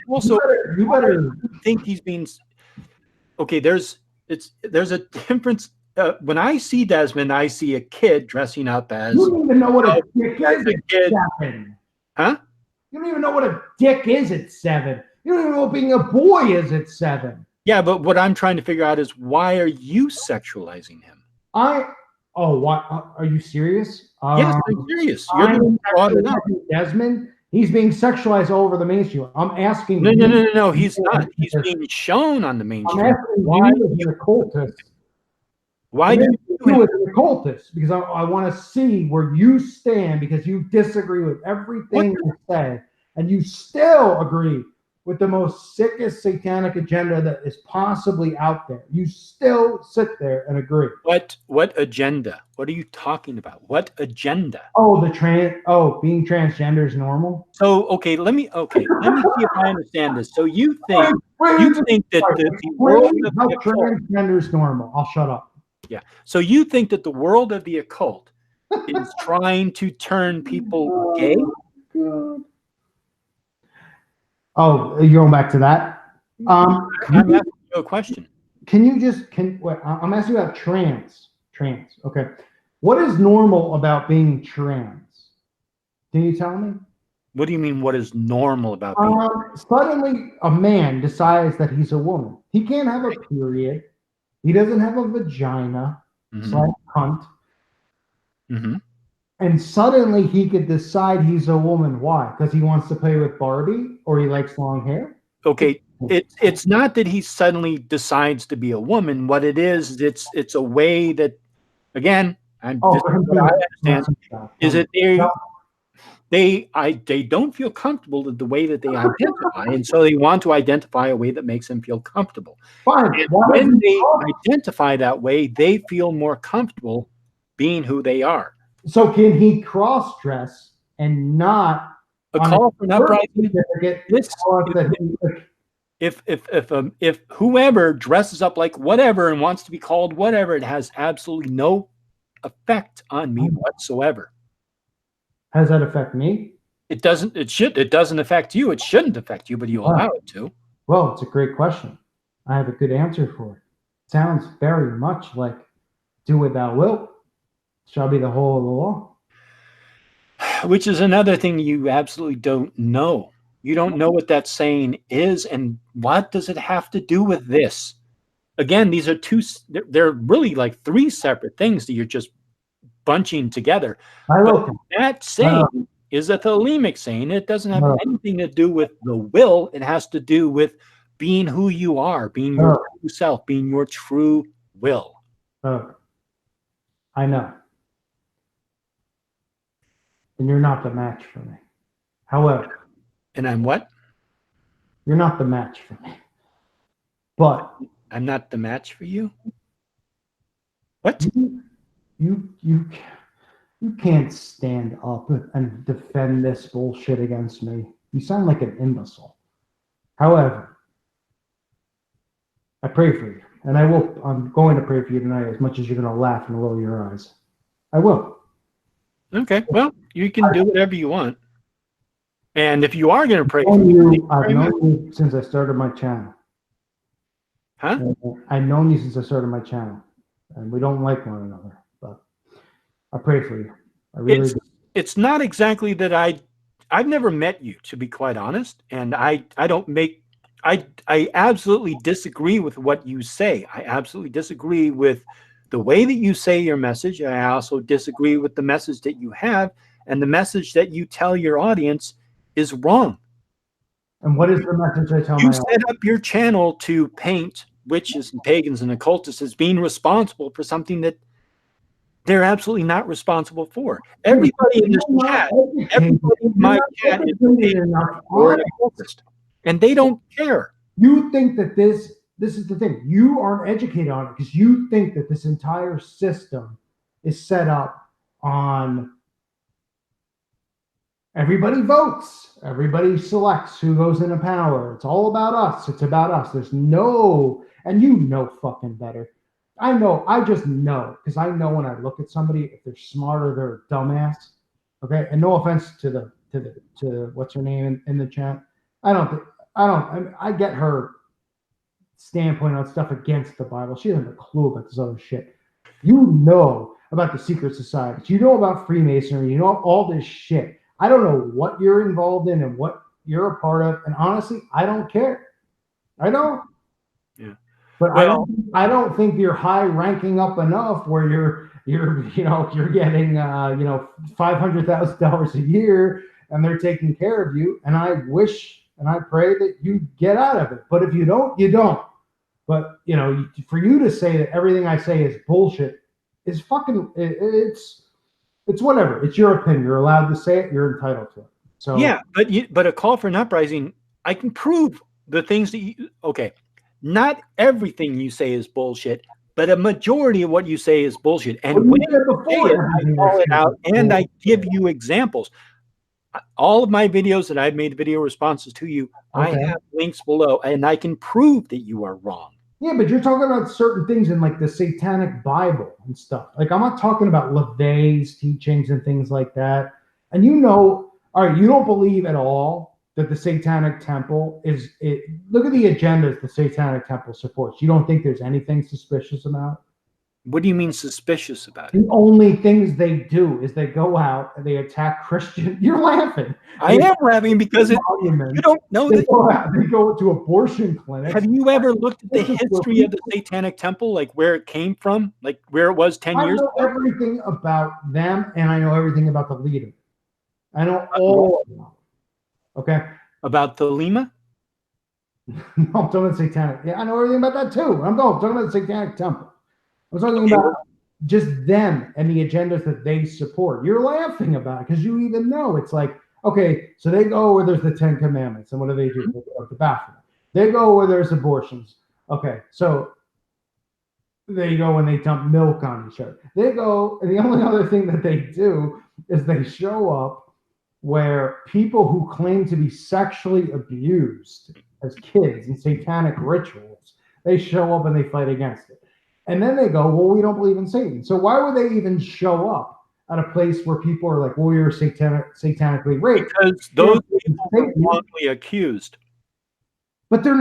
Also, you better think he's being okay. There's a difference. When I see Desmond, I see a kid dressing up as. You don't even know what a dick is at 7. Huh? You don't even know what a dick is at 7. You don't even know what being a boy is at 7. Yeah, but what I'm trying to figure out is, why are you sexualizing him? What? Are you serious? Yes, I'm serious. You're the brought it up. Desmond, he's being sexualized all over the mainstream. I'm asking. No. He's not. He's being shown on the mainstream. I'm asking why you as an occultist. Why do you as an occultist? Because I want to see where you stand, because you disagree with everything you say, and you still agree with the most sickest satanic agenda that is possibly out there. You still sit there and agree. What agenda? What are you talking about? What agenda? Being transgender is normal. So let me see if I understand this. So you think that the world of the occult, transgender is normal? I'll shut up. Yeah. So you think that the world of the occult is trying to turn people gay. God. Oh, you're going back to that? I'm asking you a question. Can you just wait, I'm asking you about trans. Okay. What is normal about being trans? Can you tell me? What do you mean? What is normal about being trans? Suddenly a man decides that he's a woman. He can't have a period. He doesn't have a vagina. Cunt. And suddenly he could decide he's a woman. Why? Because he wants to play with Barbie or he likes long hair? Okay. It's not that he suddenly decides to be a woman. What it is, it's a way that, again, what I understand is that they don't feel comfortable with the way that they identify, and so they want to identify a way that makes them feel comfortable. Fine. And when they identify that way, they feel more comfortable being who they are. So can he cross-dress and not a call for an uprising? If whoever dresses up like whatever and wants to be called whatever, it has absolutely no effect on me whatsoever. How does that affect me? It doesn't. It doesn't affect you. It shouldn't affect you, but you allow it to. Well, it's a great question. I have a good answer for it. Sounds very much like "do what thou wilt shall be the whole of the law," which is another thing you absolutely don't know. You don't know what that saying is, and what does it have to do with this? Again, these are they're really like three separate things that you're just bunching together. That saying is a thelemic saying. It doesn't have anything to do with the will. It has to do with being who you are, being your true self, being your true will. I know. And you're not the match for me. However, and I'm what? You're not the match for me. But I'm not the match for you? What? You can't stand up and defend this bullshit against me. You sound like an imbecile. However, I pray for you. And I'm going to pray for you tonight as much as you're going to laugh and roll your eyes. I will. Okay. Well, you can do whatever you want. And if you are going to pray for me, I've known you since I started my channel. Huh? I've known you since I started my channel. And we don't like one another. But I pray for you. I really do. It's not exactly that I've never met you, to be quite honest. And I absolutely disagree with what you say. I absolutely disagree with the way that you say your message. I also disagree with the message that you have, and the message that you tell your audience is wrong. And what is the message I tell you set up your channel to paint witches and pagans and occultists as being responsible for something that they're absolutely not responsible for. Everybody in this chat, everybody in my chat is an occultist, and they don't care. You think that this is the thing. You aren't educated on it because you think that this entire system is set up on everybody votes, everybody selects who goes into power. It's all about us. It's about us. There's no, and you know fucking better. I know. I just know because I know when I look at somebody, if they're smart or they're a dumbass. Okay, and no offense to what's her name in the chat. I get her standpoint on stuff against the Bible. She doesn't have a clue about this other shit. You know about the secret societies. You know about Freemasonry. You know all this shit. I don't know what you're involved in and what you're a part of. And honestly, I don't care. I don't. Yeah. But I don't think you're high ranking up enough where you're getting $500,000 a year and they're taking care of you. And I wish and I pray that you get out of it. But if you don't, you don't. But for you to say that everything I say is bullshit is fucking it's whatever. It's your opinion. You're allowed to say it. You're entitled to it. So yeah, but a call for an uprising, I can prove the things that you. Okay, not everything you say is bullshit, but a majority of what you say is bullshit. And when you say it, I call it out and I give you examples. All of my videos that I've made video responses to you, I have links below, and I can prove that you are wrong. Yeah, but you're talking about certain things in like the Satanic Bible and stuff. Like I'm not talking about LaVey's teachings and things like that. And all right, you don't believe at all that the Satanic Temple is it. Look at the agendas the Satanic Temple supports. You don't think there's anything suspicious about it? What do you mean suspicious about it? The only things they do is they go out and they attack Christian. You're laughing. I am laughing because you don't know that. They go to abortion clinics. Have you ever looked at the history of the Satanic Temple, like where it came from, like where it was 10 years ago? I know everything about them, and I know everything about the leader. I know all of them. Okay? About the Lima? No, I'm talking about Satanic. Yeah, I know everything about that too. I'm talking about the Satanic Temple. I'm talking about just them and the agendas that they support. You're laughing about it because you even know it's like, okay, so they go where there's the 10 Commandments, and what do? They go to the bathroom. They go where there's abortions. Okay, so they go when they dump milk on each other. They go, and the only other thing that they do is they show up where people who claim to be sexually abused as kids in satanic rituals, they show up and they fight against it. And then they go, well, we don't believe in Satan. So why would they even show up at a place where people are like, well, we were satanically raped? Because those people were wrongly accused. But they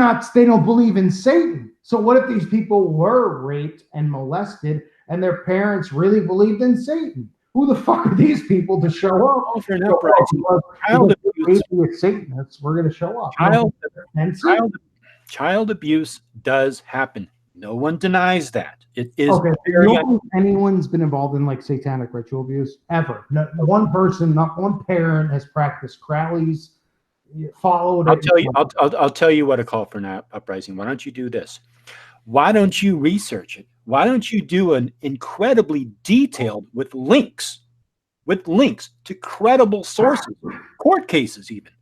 don't believe in Satan. So what if these people were raped and molested and their parents really believed in Satan? Who the fuck are these people to show up? Child abuse. Satanists, we're going to show up. Child abuse does happen. No one denies that. It is okay. You don't think anyone's been involved in like satanic ritual abuse ever? Not one person, not one parent has practiced Crowley's. Followed. I'll tell you what a call for an uprising. Why don't you do this? Why don't you research it? Why don't you do an incredibly detailed with links to credible sources, court cases even,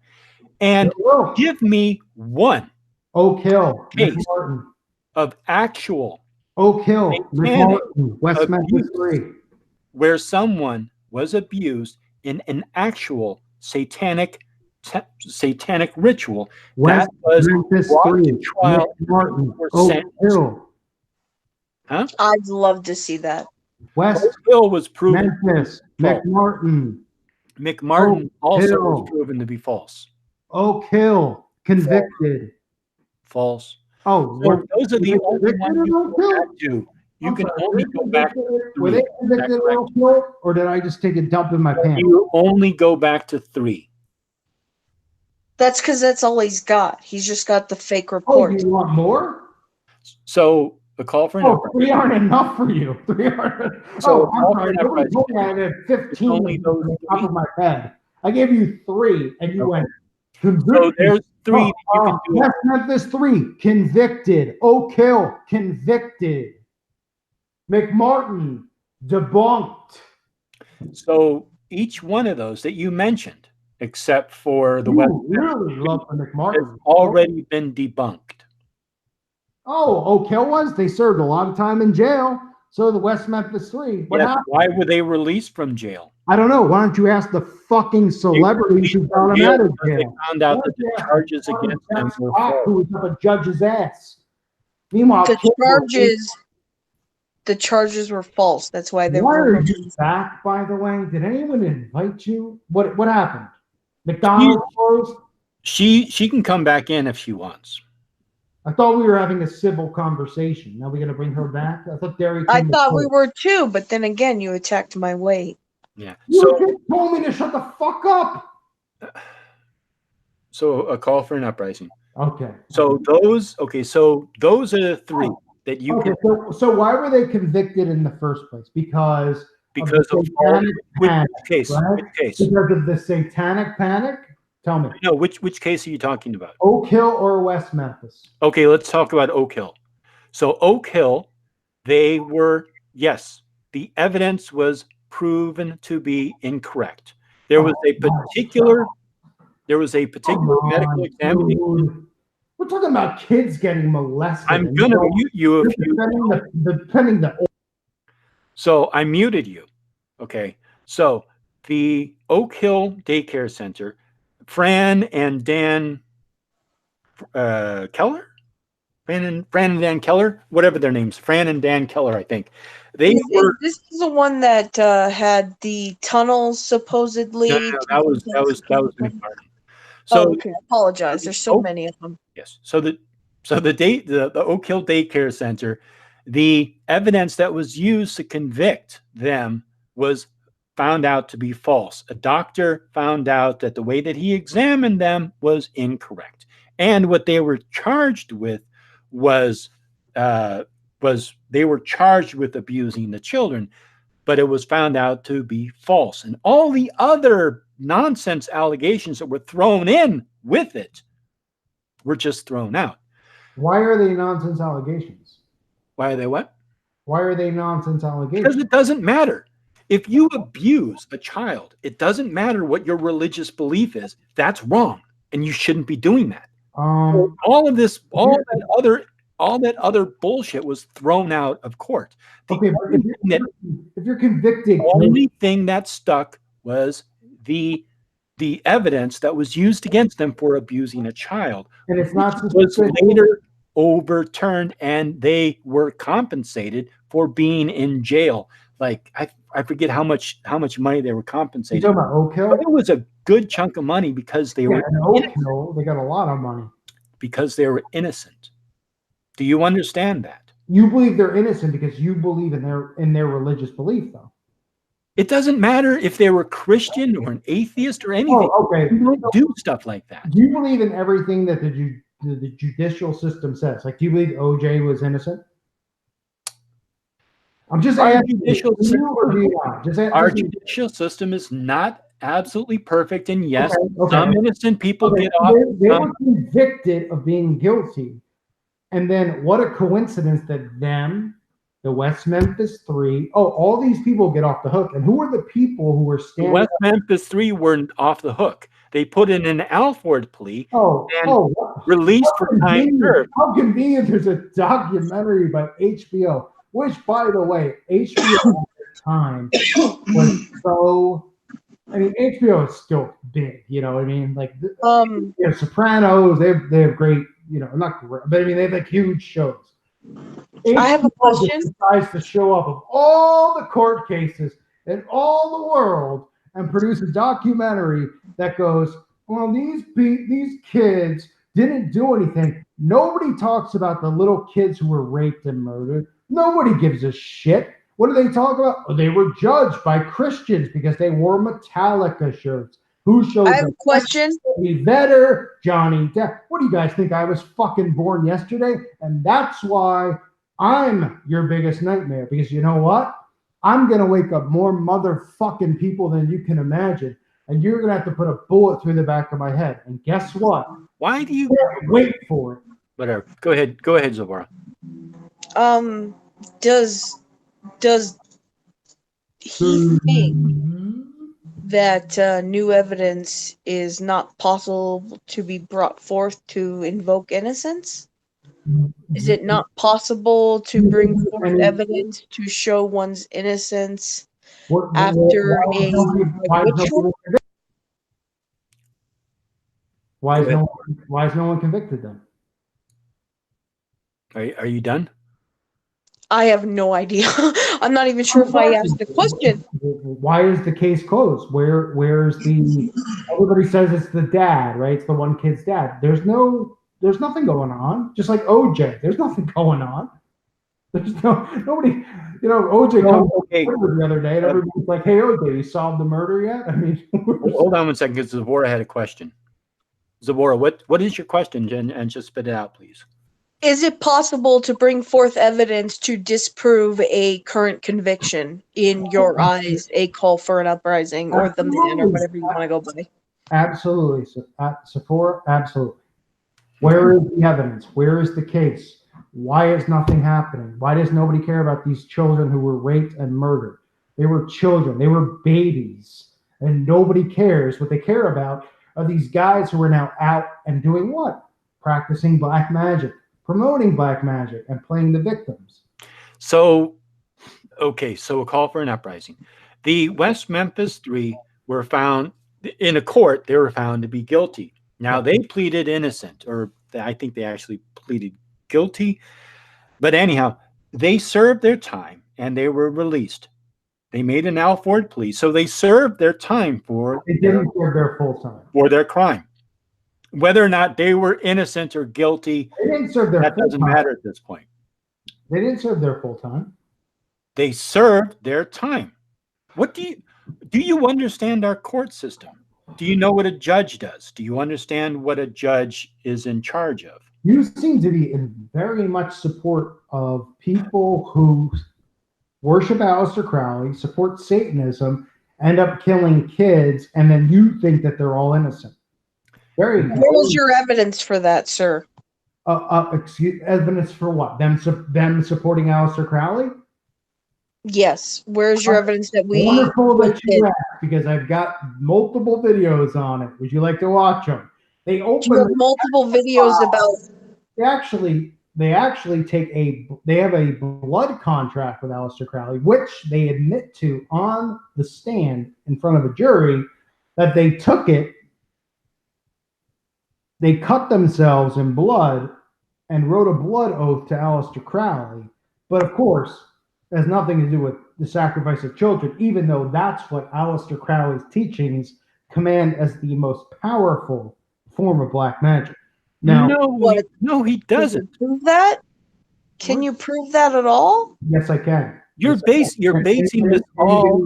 and give me one Oak Hill case of actual Oak Hill, West Memphis 3, where someone was abused in an actual satanic ritual West that was Memphis brought 3, to trial. Martin, Oak Hill. Huh? I'd love to see that. West Oak Hill was proven Memphis, McMartin also was proven to be false. Oak Hill convicted. False. Oh, so those are the only ones you can go back to. You can only go back to 3. Were they convicted of Oak Hill, or did I just take a dump in my pants? You only go back to 3. That's because that's all he's got. He's just got the fake report. Oh, you want more? So a call for an 3 aren't enough for you. 3 aren't. So I'm sorry. Nobody told me I had 15 on the top of my head. I gave you 3, and you went. So there's 3 that you can do. West Memphis 3 convicted. Oak Hill convicted. McMartin debunked. So each one of those that you mentioned, except for the West, really love the McMartin, has already been debunked. Oh, Oak Hill was? They served a lot of time in jail. So the West Memphis 3. What happened? Why were they released from jail? I don't know. Why don't you ask the fucking celebrities who got them out of jail? They found out that the charges against them were false. Who was up a judge's ass. Meanwhile, the charges were false. That's why they were. Why are you back, by the way? Did anyone invite you? What happened? McDonald's closed? She can come back in if she wants. I thought we were having a civil conversation. Now we're going to bring her back? I thought I thought we were too, but then again, you attacked my weight. Yeah. You just told me to shut the fuck up. So a call for an uprising. Okay. So those are the 3 that you can. So why were they convicted in the first place? Because of which case? Right? Which case? Because of the satanic panic? Tell me. No, which case are you talking about? Oak Hill or West Memphis? Okay, let's talk about Oak Hill. So Oak Hill, they were, yes, the evidence was proven to be incorrect. There was a particular medical examination. We're talking about kids getting molested. I'm gonna mute you if you. So I muted you. Okay. So the Oak Hill Daycare Center, Fran and Dan Keller, Fran and Dan Keller, whatever their names, Fran and Dan Keller, I think. They were. This is the one that had the tunnels supposedly. No, that was Nick Martin. So, okay, I apologize. There's so many of them. Yes. So the Oak Hill Daycare Center, the evidence that was used to convict them was found out to be false. A doctor found out that the way that he examined them was incorrect, and what they were charged with was they were charged with abusing the children, but it was found out to be false, and all the other nonsense allegations that were thrown in with it were just thrown out. Why are they nonsense allegations? Why are they what? Why are they nonsense allegations? Because it doesn't matter. If you abuse a child, it doesn't matter what your religious belief is. That's wrong, and you shouldn't be doing that. All that other bullshit was thrown out of court. Okay, but if you're convicted, the only thing that stuck was the evidence that was used against them for abusing a child, and it's not was later overturned, and they were compensated for being in jail. Like I forget how much money they were compensated. You talking about Oak Hill? But it was a good chunk of money because they were Oak Hill. They got a lot of money because they were innocent. Do you understand that? You believe they're innocent because you believe in their religious belief, though. It doesn't matter if they were Christian or an atheist or anything. Oh, okay. You don't do stuff like that. Do you believe in everything that the judicial system says? Like, do you believe OJ was innocent? I'm just asking. Our judicial system is not absolutely perfect, and yes, some innocent people get off. They were convicted of being guilty, and then what a coincidence that the West Memphis Three, all these people get off the hook. And who are the people who were standing? The West Memphis Three weren't off the hook. They put in an Alford plea released for time served. How convenient! There's a documentary by HBO. Which, by the way, HBO at the time was so. I mean, HBO is still big. You know what I mean? Like, Sopranos. They have great. You know, not great, but I mean, they have like huge shows. I have a question. Decides to show up of all the court cases in all the world and produce a documentary that goes, well, these kids didn't do anything. Nobody talks about the little kids who were raped and murdered. Nobody gives a shit. What do they talk about? Oh, they were judged by Christians because they wore Metallica shirts. Who shows? I have a question. Better Johnny Depp. What do you guys think? I was fucking born yesterday, and that's why I'm your biggest nightmare. Because you know what? I'm gonna wake up more motherfucking people than you can imagine, and you're gonna have to put a bullet through the back of my head. And guess what? Why do you wait for it? Whatever. Go ahead, Zobora. Does he think that new evidence is not possible to be brought forth to invoke innocence? Is it not possible to bring forth evidence to show one's innocence after a ritual? Why is no one convicted then? Are you done? I have no idea. I'm not even sure if I asked the question. Why is the case closed? Where's the? Everybody says it's the dad, right? It's the one kid's dad. There's nothing going on. Just like OJ, there's nothing going on. There's nobody. You know, OJ the other day, and everybody's like, "Hey, OJ, you solved the murder yet?" I mean, hold on 1 second, because Zobora had a question. Zobora, what is your question, Jen? And just spit it out, please. Is it possible to bring forth evidence to disprove a current conviction, in your eyes, a call for an uprising, or the man, or whatever you want to go by? Absolutely, Sephora, absolutely. Where is the evidence? Where is the case? Why is nothing happening? Why does nobody care about these children who were raped and murdered? They were children. They were babies. And nobody cares. What they care about are these guys who are now out and doing what? Practicing black magic, promoting black magic, and playing the victims. So a call for an uprising. The West Memphis Three were found in a court. They were found to be guilty. Now they pleaded innocent, or I think they actually pleaded guilty. But anyhow, they served their time and they were released. They made an Alford plea, so they served their time for their full time for their crime. Whether or not they were innocent or guilty, they didn't serve their that doesn't matter at this point. They didn't serve their full time. They served their time. What do you understand our court system? Do you know what a judge does? Do you understand what a judge is in charge of? You seem to be in very much support of people who worship Aleister Crowley, support Satanism, end up killing kids, and then you think that they're all innocent. What is your evidence for that, sir? Evidence for what? Them supporting Aleister Crowley? Yes. Where's your evidence that we... Wonderful that you asked, because I've got multiple videos on it. Would you like to watch them? They open multiple videos about... They actually they have a blood contract with Aleister Crowley, which they admit to on the stand in front of a jury, that they took it, they cut themselves in blood and wrote a blood oath to Aleister Crowley. But of course, it has nothing to do with the sacrifice of children, even though that's what Aleister Crowley's teachings command as the most powerful form of black magic. Now, no, he doesn't. Prove that? Can you prove that at all? Yes, I can. You're basing this all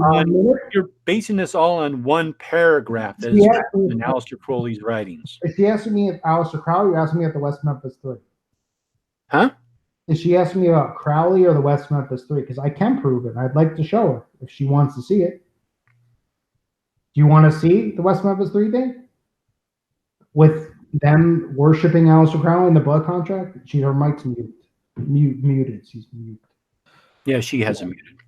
on one paragraph that is in Aleister Crowley's writings. Is she asking me if Aleister Crowley, or asking me at the West Memphis 3? Huh? Is she asking me about Crowley or the West Memphis 3? Because I can prove it. I'd like to show her if she wants to see it. Do you want to see the West Memphis 3 thing? With them worshiping Aleister Crowley in the blood contract? Her mic's muted. She's muted. Yeah, she has it muted.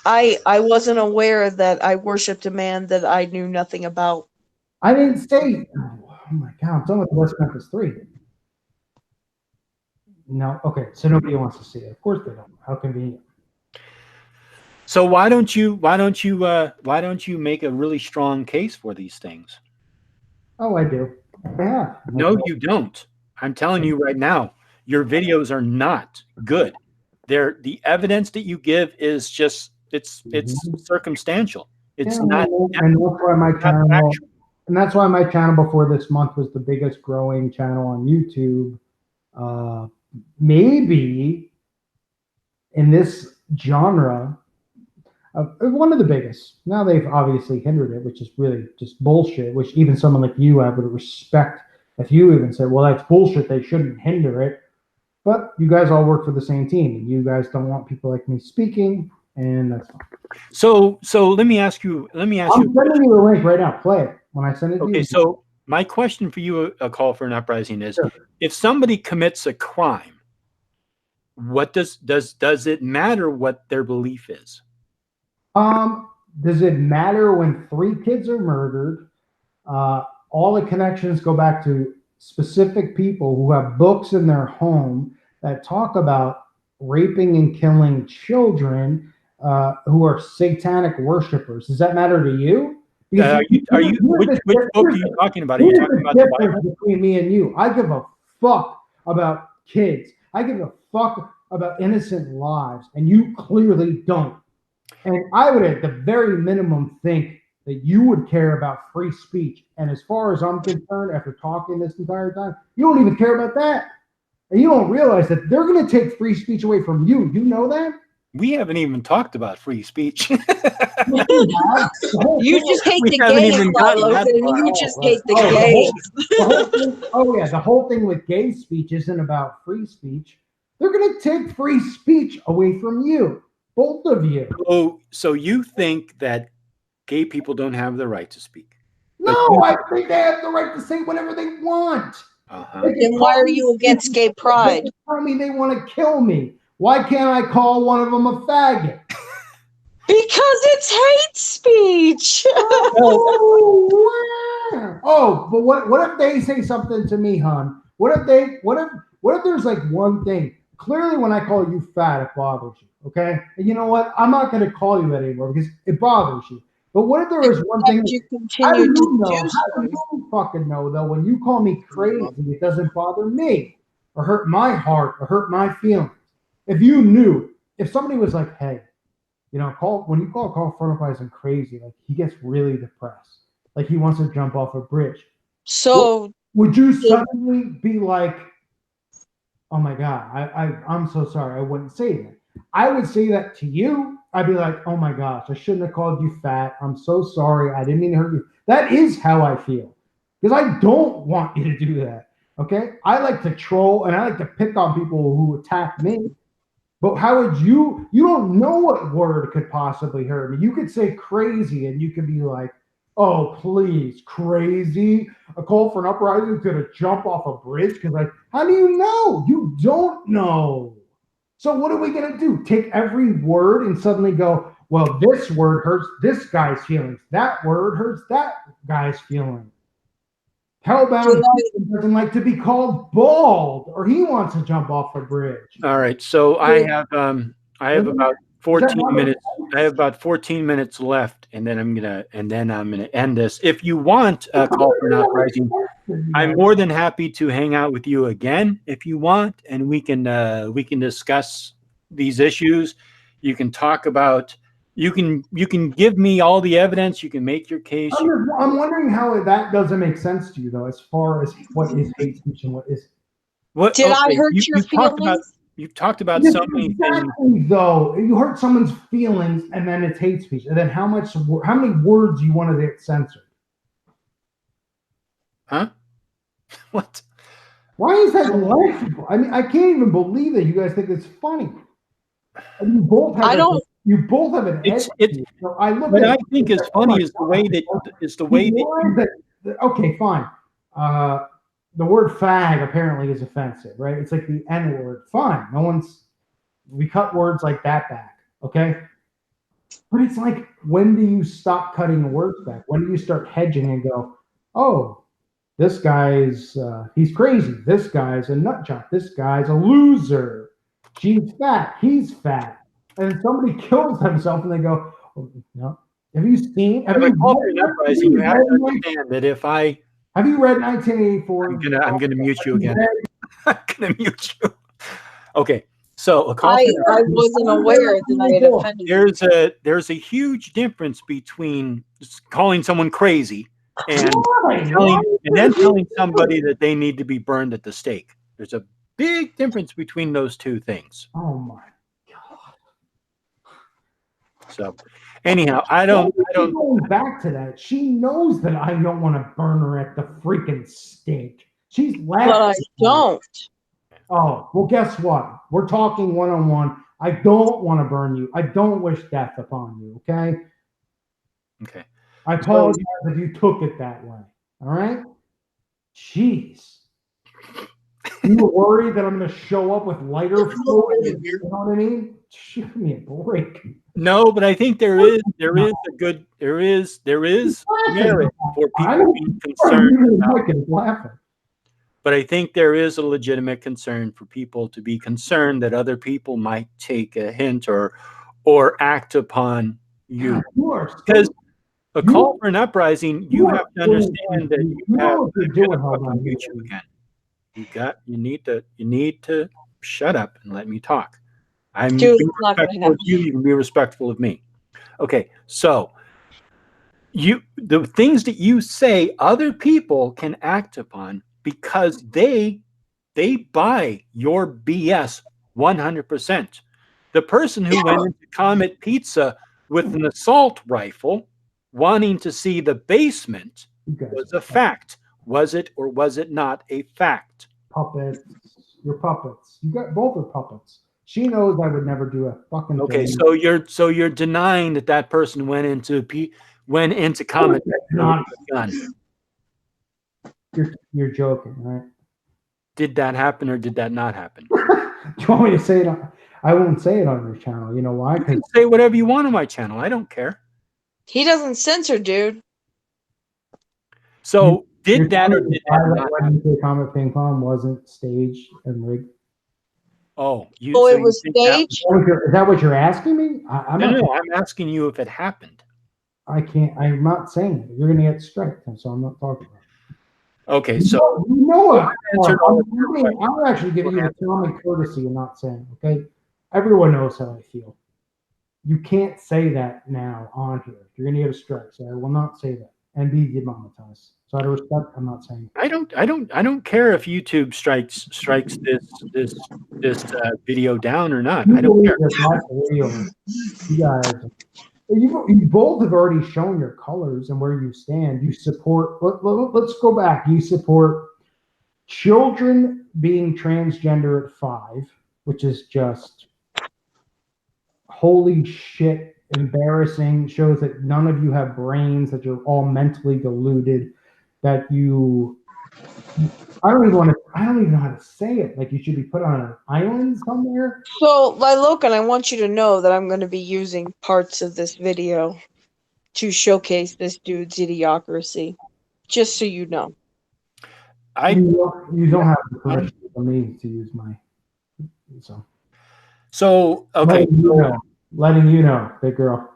I wasn't aware that I worshipped a man that I knew nothing about. I didn't say. Oh my God! I'm talking about the West Memphis 3. No, okay. So nobody wants to see it. Of course they don't. How convenient. So why don't you make a really strong case for these things? Oh, I do. Yeah. No, you don't. I'm telling you right now, your videos are not good. The evidence that you give is just it's circumstantial. It's not. And that's why my channel before this month was the biggest growing channel on YouTube. Maybe in this genre, one of the biggest. Now they've obviously hindered it, which is really just bullshit, which even someone like you, I would respect if you even said, well, that's bullshit, they shouldn't hinder it. But you guys all work for the same team, and you guys don't want people like me speaking, and that's fine. So let me ask you. I'm sending you the link right now. Play it when I send it to you. Okay, so my question for you, a call for an uprising, is: if somebody commits a crime, what does it matter what their belief is? Does it matter when 3 kids are murdered? All the connections go back to specific people who have books in their home that talk about raping and killing children who are satanic worshipers. Does that matter to you? Which book are you talking about? Are you talking about the Bible? Between me and you, I give a fuck about kids. I give a fuck about innocent lives, and you clearly don't. And I would, at the very minimum, think that you would care about free speech. And as far as I'm concerned, after talking this entire time, you don't even care about that. And you don't realize that they're going to take free speech away from you. You know that? We haven't even talked about free speech. You just hate the gays, Carlos, and you just hate the gays. The whole thing with gay speech isn't about free speech. They're going to take free speech away from you. Both of you. So you think that gay people don't have the right to speak? No, I think they have the right to say whatever they want. Then why are you against gay pride? They tell me they want to kill me. Why can't I call one of them a faggot? Because it's hate speech. But what if they say something to me, hon? What if there's like one thing? Clearly, when I call you fat, it bothers you. Okay, and you know what? I'm not going to call you that anymore because it bothers you. But what if there is one thing? You continue to do so. How do you fucking know though? When you call me crazy, it doesn't bother me. or hurt my heart or hurt my feelings. If you knew, if somebody was like, hey, you know, when you call Uprising crazy, like he gets really depressed, like he wants to jump off a bridge. So would you suddenly be like, oh my God, I'm so sorry. I wouldn't say that. I would say that to you. I'd be like, oh my gosh, I shouldn't have called you fat. I'm so sorry. I didn't mean to hurt you. That is how I feel. Because I don't want you to do that. Okay? I like to troll and I like to pick on people who attack me. But how would you don't know what word could possibly hurt me. You could say crazy and you could be like, oh, please, crazy. A call for an uprising to jump off a bridge? Because, like, how do you know? You don't know. So what are we going to do? Take every word and suddenly go, well, this word hurts this guy's feelings. That word hurts that guy's feelings. Hellbound doesn't like to be called bald, or he wants to jump off a bridge. All right, so I have about 14 minutes. I have about 14 minutes left, and then I'm gonna end this. If you want a call for an uprising, I'm more than happy to hang out with you again if you want, and we can discuss these issues. You can talk about. You can give me all the evidence. You can make your case. I'm wondering how that doesn't make sense to you, though, as far as what is hate speech and what is. What did I hurt your feelings? You've talked about so many things. Though you hurt someone's feelings, and then it's hate speech, and then how many words you want to get censored? Huh? What? Why is that laughable? I mean, I can't even believe that you guys think it's funny. And you both have. You both have an edge. So what I think is funny is the way that okay, fine. The word fag apparently is offensive, right? It's like the N word. Fine. We cut words like that back, okay? But it's like, when do you stop cutting words back? When do you start hedging and go, oh, this guy's, he's crazy. This guy's a nut job. This guy's a loser. She's fat. He's fat. And somebody kills themselves and they go, oh, no. Have you seen? Have you have to understand that if I have you read 1984? I'm gonna mute you again. I'm gonna mute you. Okay, so I wasn't aware that I had offended. There's a huge difference between calling someone crazy and then telling somebody that they need to be burned at the stake. There's a big difference between those two things. Oh my. So, anyhow, I don't. Going back to that, she knows that I don't want to burn her at the freaking stake. She's laughing. But I don't. Oh, well, guess what? We're talking one-on-one. I don't want to burn you. I don't wish death upon you. Okay. Okay. I apologize if you took it that way. All right. Jeez. You were worried that I'm going to show up with lighter fluid. You know what I mean? Give me a break. No, but I think there is merit for people being concerned about. But I think there is a legitimate concern for people to be concerned that other people might take a hint or act upon you. Because a call for an uprising, you have to understand that you have again. You need to shut up and let me talk. I'm being respectful of you. You can be respectful of me. Okay, so the things that you say, other people can act upon because they buy your BS 100%. The person who went into Comet Pizza with an assault rifle, wanting to see the basement, was a fact. Was it or was it not a fact? Puppets. You're puppets. You got both are puppets. She knows I would never do a fucking thing. So you're denying that person went into Comet with a gun. You're joking, right? Did that happen or did that not happen? Do you want me to say it? I won't say it on your channel. You know why? You can say whatever you want on my channel. I don't care. He doesn't censor, dude. So did that or did that not happen? Comet Ping Pong wasn't staged and rigged. Oh, it was staged? Is that what you're asking me? I'm asking you if it happened. I can't. I'm not saying it. You're going to get striked, so I'm not talking about it. Okay, so you know what? I'm I'm actually giving you the common courtesy and not saying, okay? Everyone knows how I feel. You can't say that now on here. You're gonna get a strike, so I will not say that and be demonetized. So out of respect, I'm not saying it. I don't care if YouTube strikes this video down or not. I don't care. That's real. You guys, you both have already shown your colors and where you stand. You support. Let's go back. You support children being transgender at 5, which is just holy shit, embarrassing. Shows that none of you have brains. That you're all mentally deluded. That you. I don't even know how to say it. Like, you should be put on an island somewhere. So, Logan, I want you to know that I'm going to be using parts of this video to showcase this dude's idiocracy. Just so you know. You don't have the permission from me to use my. So okay. Letting you know, big girl.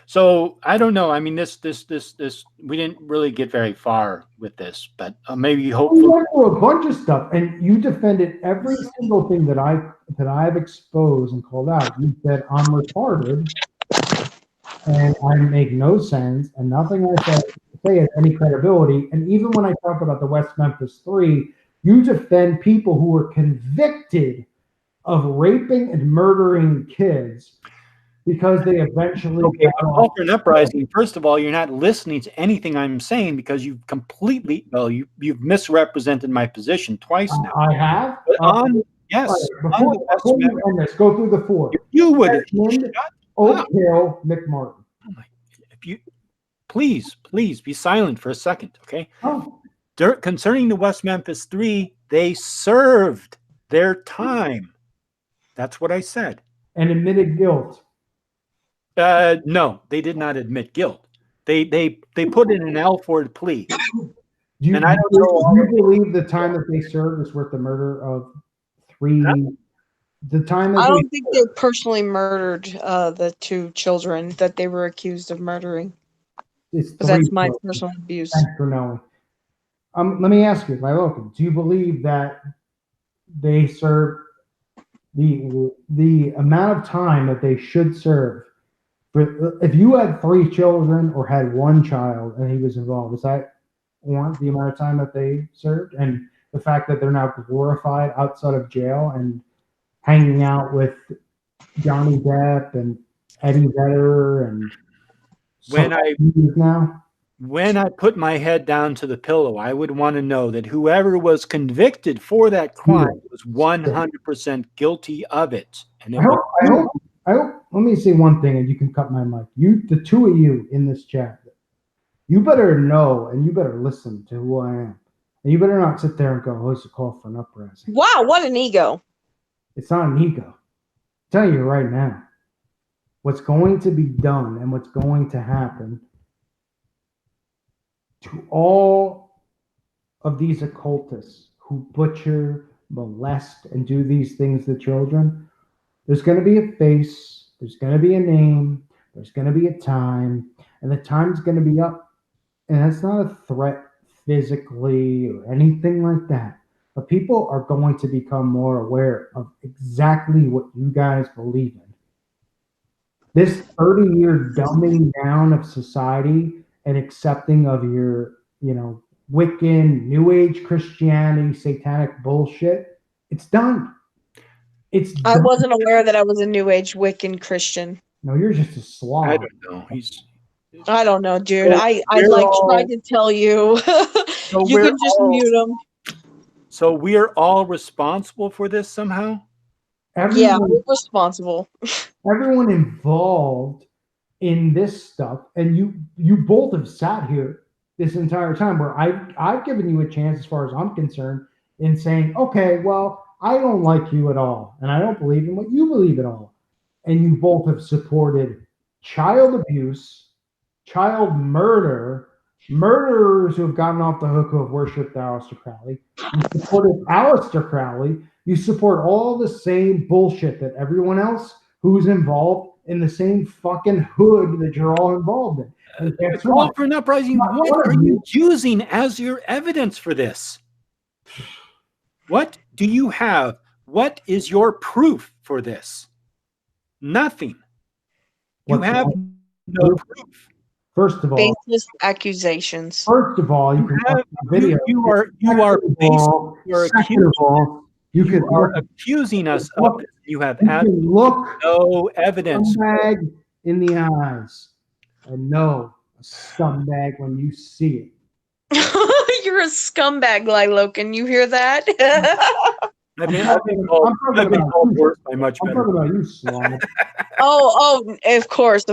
So I don't know. I mean, this we didn't really get very far with this, but maybe hopefully we went through a bunch of stuff, and you defended every single thing that I've exposed and called out. You said I'm retarded, and I make no sense, and nothing I say has any credibility. And even when I talk about the West Memphis 3, you defend people who were convicted of raping and murdering kids. Because they eventually an uprising. First of all, you're not listening to anything I'm saying because you've completely you've misrepresented my position twice now. I have. Yes. Before you end this, go through the 4. If you would Oak Hill, McMartin. If you please be silent for a second, okay? Oh. Concerning the West Memphis 3, they served their time. That's what I said. And admitted guilt. No, they did not admit guilt. They put in an Alford plea. Do you believe the time that they served is worth the murder of 3? The time that I don't think they personally murdered the 2 children that they were accused of murdering. That's my personal abuse. Thanks for knowing. Let me ask you, my local, do you believe that they served the amount of time that they should serve? If you had 3 children or had 1 child and he was involved, is that warrant the amount of time that they served? And the fact that they're now glorified outside of jail and hanging out with Johnny Depp and Eddie Vedder and when I put my head down to the pillow, I would want to know that whoever was convicted for that crime was 100% guilty of it. And I hope. Let me say one thing, and you can cut my mic. The 2 of you in this chat, you better know and you better listen to who I am, and you better not sit there and go, "Oh, it's a call for an uprising." Wow, what an ego! It's not an ego. I'm telling you right now, what's going to be done and what's going to happen to all of these occultists who butcher, molest, and do these things to children. There's going to be a face, there's going to be a name, there's going to be a time, and the time's going to be up. And that's not a threat physically or anything like that. But people are going to become more aware of exactly what you guys believe in. This 30-year dumbing down of society and accepting of your, Wiccan, New Age Christianity, satanic bullshit, it's done. I wasn't aware that I was a New Age Wiccan Christian. No, you're just a slob. I don't know. I don't know, dude. I tried to tell you. You can just mute them. So we're all responsible for this somehow? We're responsible. Everyone involved in this stuff, and you both have sat here this entire time where I've given you a chance, as far as I'm concerned, in saying, okay, well, I don't like you at all, and I don't believe in what you believe at all. And you both have supported child abuse, child murder, murderers who have gotten off the hook who have worshipped Aleister Crowley. You supported Aleister Crowley. You support all the same bullshit that everyone else who's involved in the same fucking hood that you're all involved in. And guess Call what? for an uprising. What are you using as your evidence for this? What do you have? What is your proof for this? Nothing. You have no proof. First of all, baseless accusations. First of all, you can watch the video. You are accusing us of this. You have look no evidence. Scumbag in the eyes, and know a scumbag when you see it. You're a scumbag, Lilo. Can you hear that? I've been called worse by much better. I'm talking about you, slob. Oh, of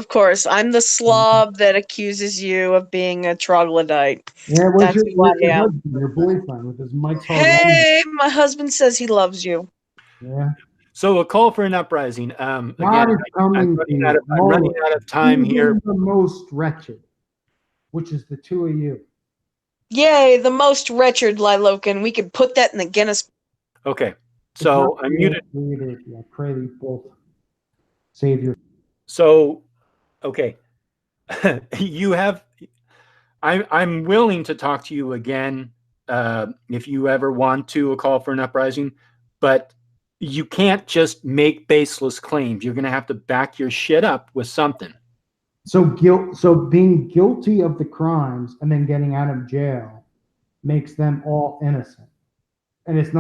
course. I'm the slob that accuses you of being a troglodyte. Yeah, That's who I am. Your boyfriend with his Mike's hard. Hey, my husband says he loves you. Yeah. So a call for an uprising. Again, I'm running out of time here. The most wretched, which is the two of you. Yay, the most wretched, Lilocan. We could put that in the Guinness. Okay, so I'm muted. I pray that you both save your. So, okay, you have. I'm willing to talk to you again if you ever want to a call for an uprising, but you can't just make baseless claims. You're going to have to back your shit up with something. So being guilty of the crimes and then getting out of jail makes them all innocent. And it's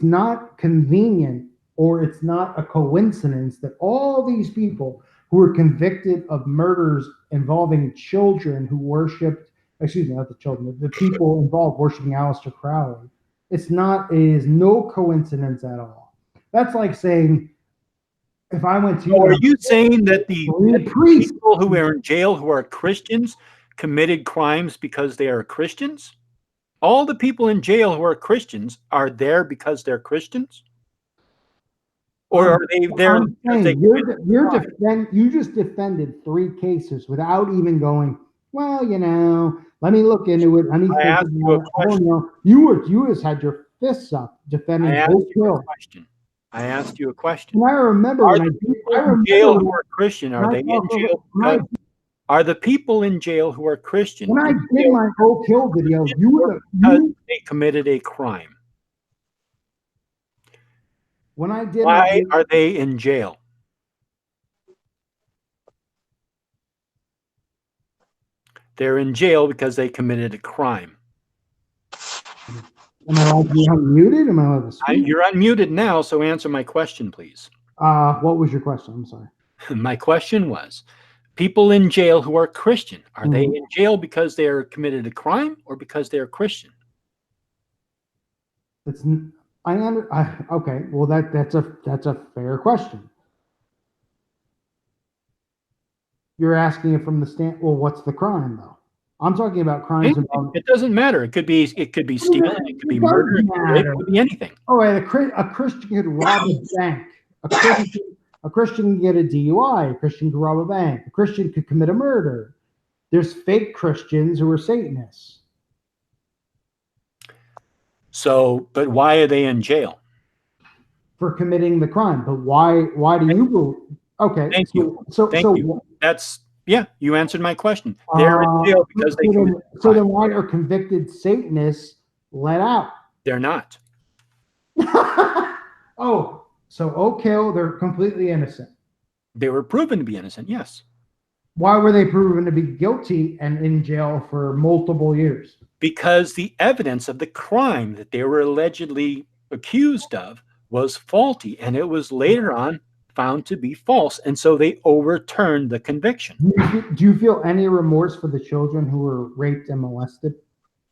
not convenient, or it's not a coincidence that all these people who were convicted of murders involving children who worshipped, not the children, the people involved worshiping Aleister Crowley. It is no coincidence at all. That's like saying, if I went to you. Are you saying that the people who are in jail who are Christians committed crimes because they are Christians? All the people in jail who are Christians are there because they're Christians? Or are they there? You just defended 3 cases without even going, well, let me look into it. I asked you a question. You just had your fists up defending Oak Hill. I asked you a question. And I remember are the people in jail who are Christian, are they in jail? Are the people in jail who are Christian? When I did my Oak Hill video, they committed a crime. When I did, why are they in jail? They're in jail because they committed a crime. Am I unmuted? Am I allowed to speak? You're unmuted now, so answer my question, please. What was your question? I'm sorry. My question was, people in jail who are Christian, are they in jail because they are committed a crime or because they are Christian? Okay. Well, that's a fair question. You're asking it from the stand. Well, what's the crime though? I'm talking about crimes. It doesn't matter. It could be stealing. It could be murder. It could be anything. All right, a Christian could rob a bank. A Christian can get a DUI. A Christian could rob a bank. A Christian could commit a murder. There's fake Christians who are Satanists. So, but why are they in jail? For committing the crime. But why do you believe? Okay. Thank you. That's, yeah, you answered my question. They're in jail because they committed the crime. So then why are convicted Satanists let out? They're not. Oh, so Oak Hill, they're completely innocent. They were proven to be innocent, yes. Why were they proven to be guilty and in jail for multiple years? Because the evidence of the crime that they were allegedly accused of was faulty, and it was later on found to be false, and so they overturned the conviction. Do you feel any remorse for the children who were raped and molested?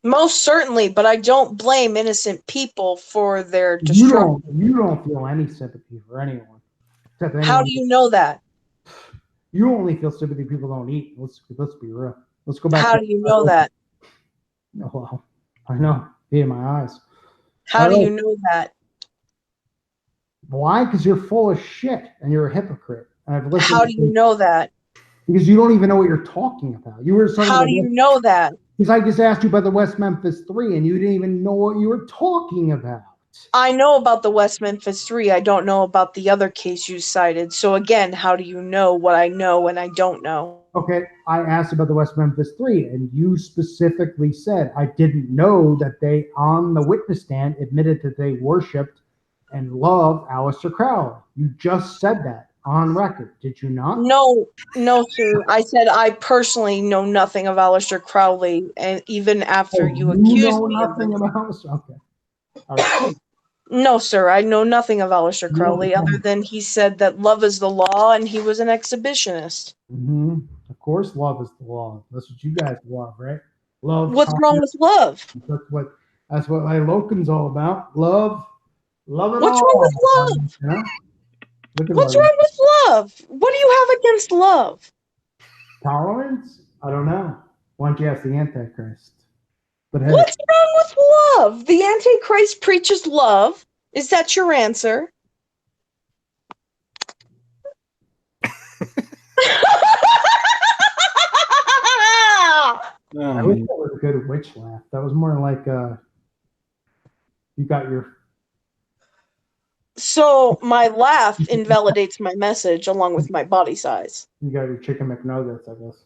Most certainly, but I don't blame innocent people for their destruction. You don't feel any sympathy for anyone. How do you know that? You only feel sympathy people don't eat. Let's be real. Let's go back. How do you know that? Oh, well, I know. In my eyes. How do you know that? Why? Because you're full of shit and you're a hypocrite. And I've listened. How do you know that? Because you don't even know what you're talking about. You were How do you know that? Because I just asked you about the West Memphis 3 and you didn't even know what you were talking about. I know about the West Memphis 3. I don't know about the other case you cited. So again, how do you know what I know and I don't know? Okay, I asked about the West Memphis 3, and you specifically said, I didn't know that they, on the witness stand, admitted that they worshipped and loved Aleister Crowley. You just said that on record, did you not? No, sir. I said I personally know nothing of Aleister Crowley, and even after you accused me of nothing it. about Aleister? Okay. All right. No, sir. I know nothing of Aleister Crowley other than he said that love is the law and he was an exhibitionist. Mm-hmm. Of course, love is the law. That's what you guys love, right? Love. What's wrong with love? That's what Loken's all about. Love it What's all. wrong with love? You know? What's wrong with love? What do you have against love? Tolerance? I don't know. Why don't you ask the Antichrist? But hey, What's wrong with love? The Antichrist preaches love. Is that your answer? I wish that was a good witch laugh. That was more like you got your. So my laugh invalidates my message along with my body size. You got your chicken McNuggets, I guess.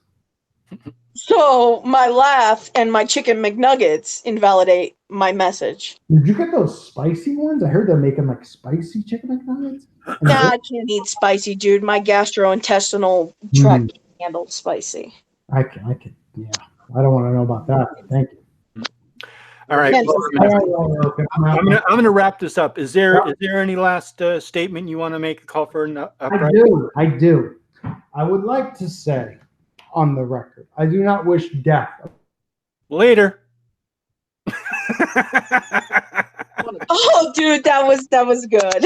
So my laugh and my chicken McNuggets invalidate my message. Did you get those spicy ones? I heard they're making like spicy chicken McNuggets. Nah, I can't eat spicy, dude. My gastrointestinal tract can't handle spicy. I can. Yeah. I don't want to know about that. Thank you. All right. I'm gonna wrap this up. Is there any last statement you want to make? A call for an uprising? I do. I would like to say, on the record, I do not wish death. Later. Oh, dude, that was good.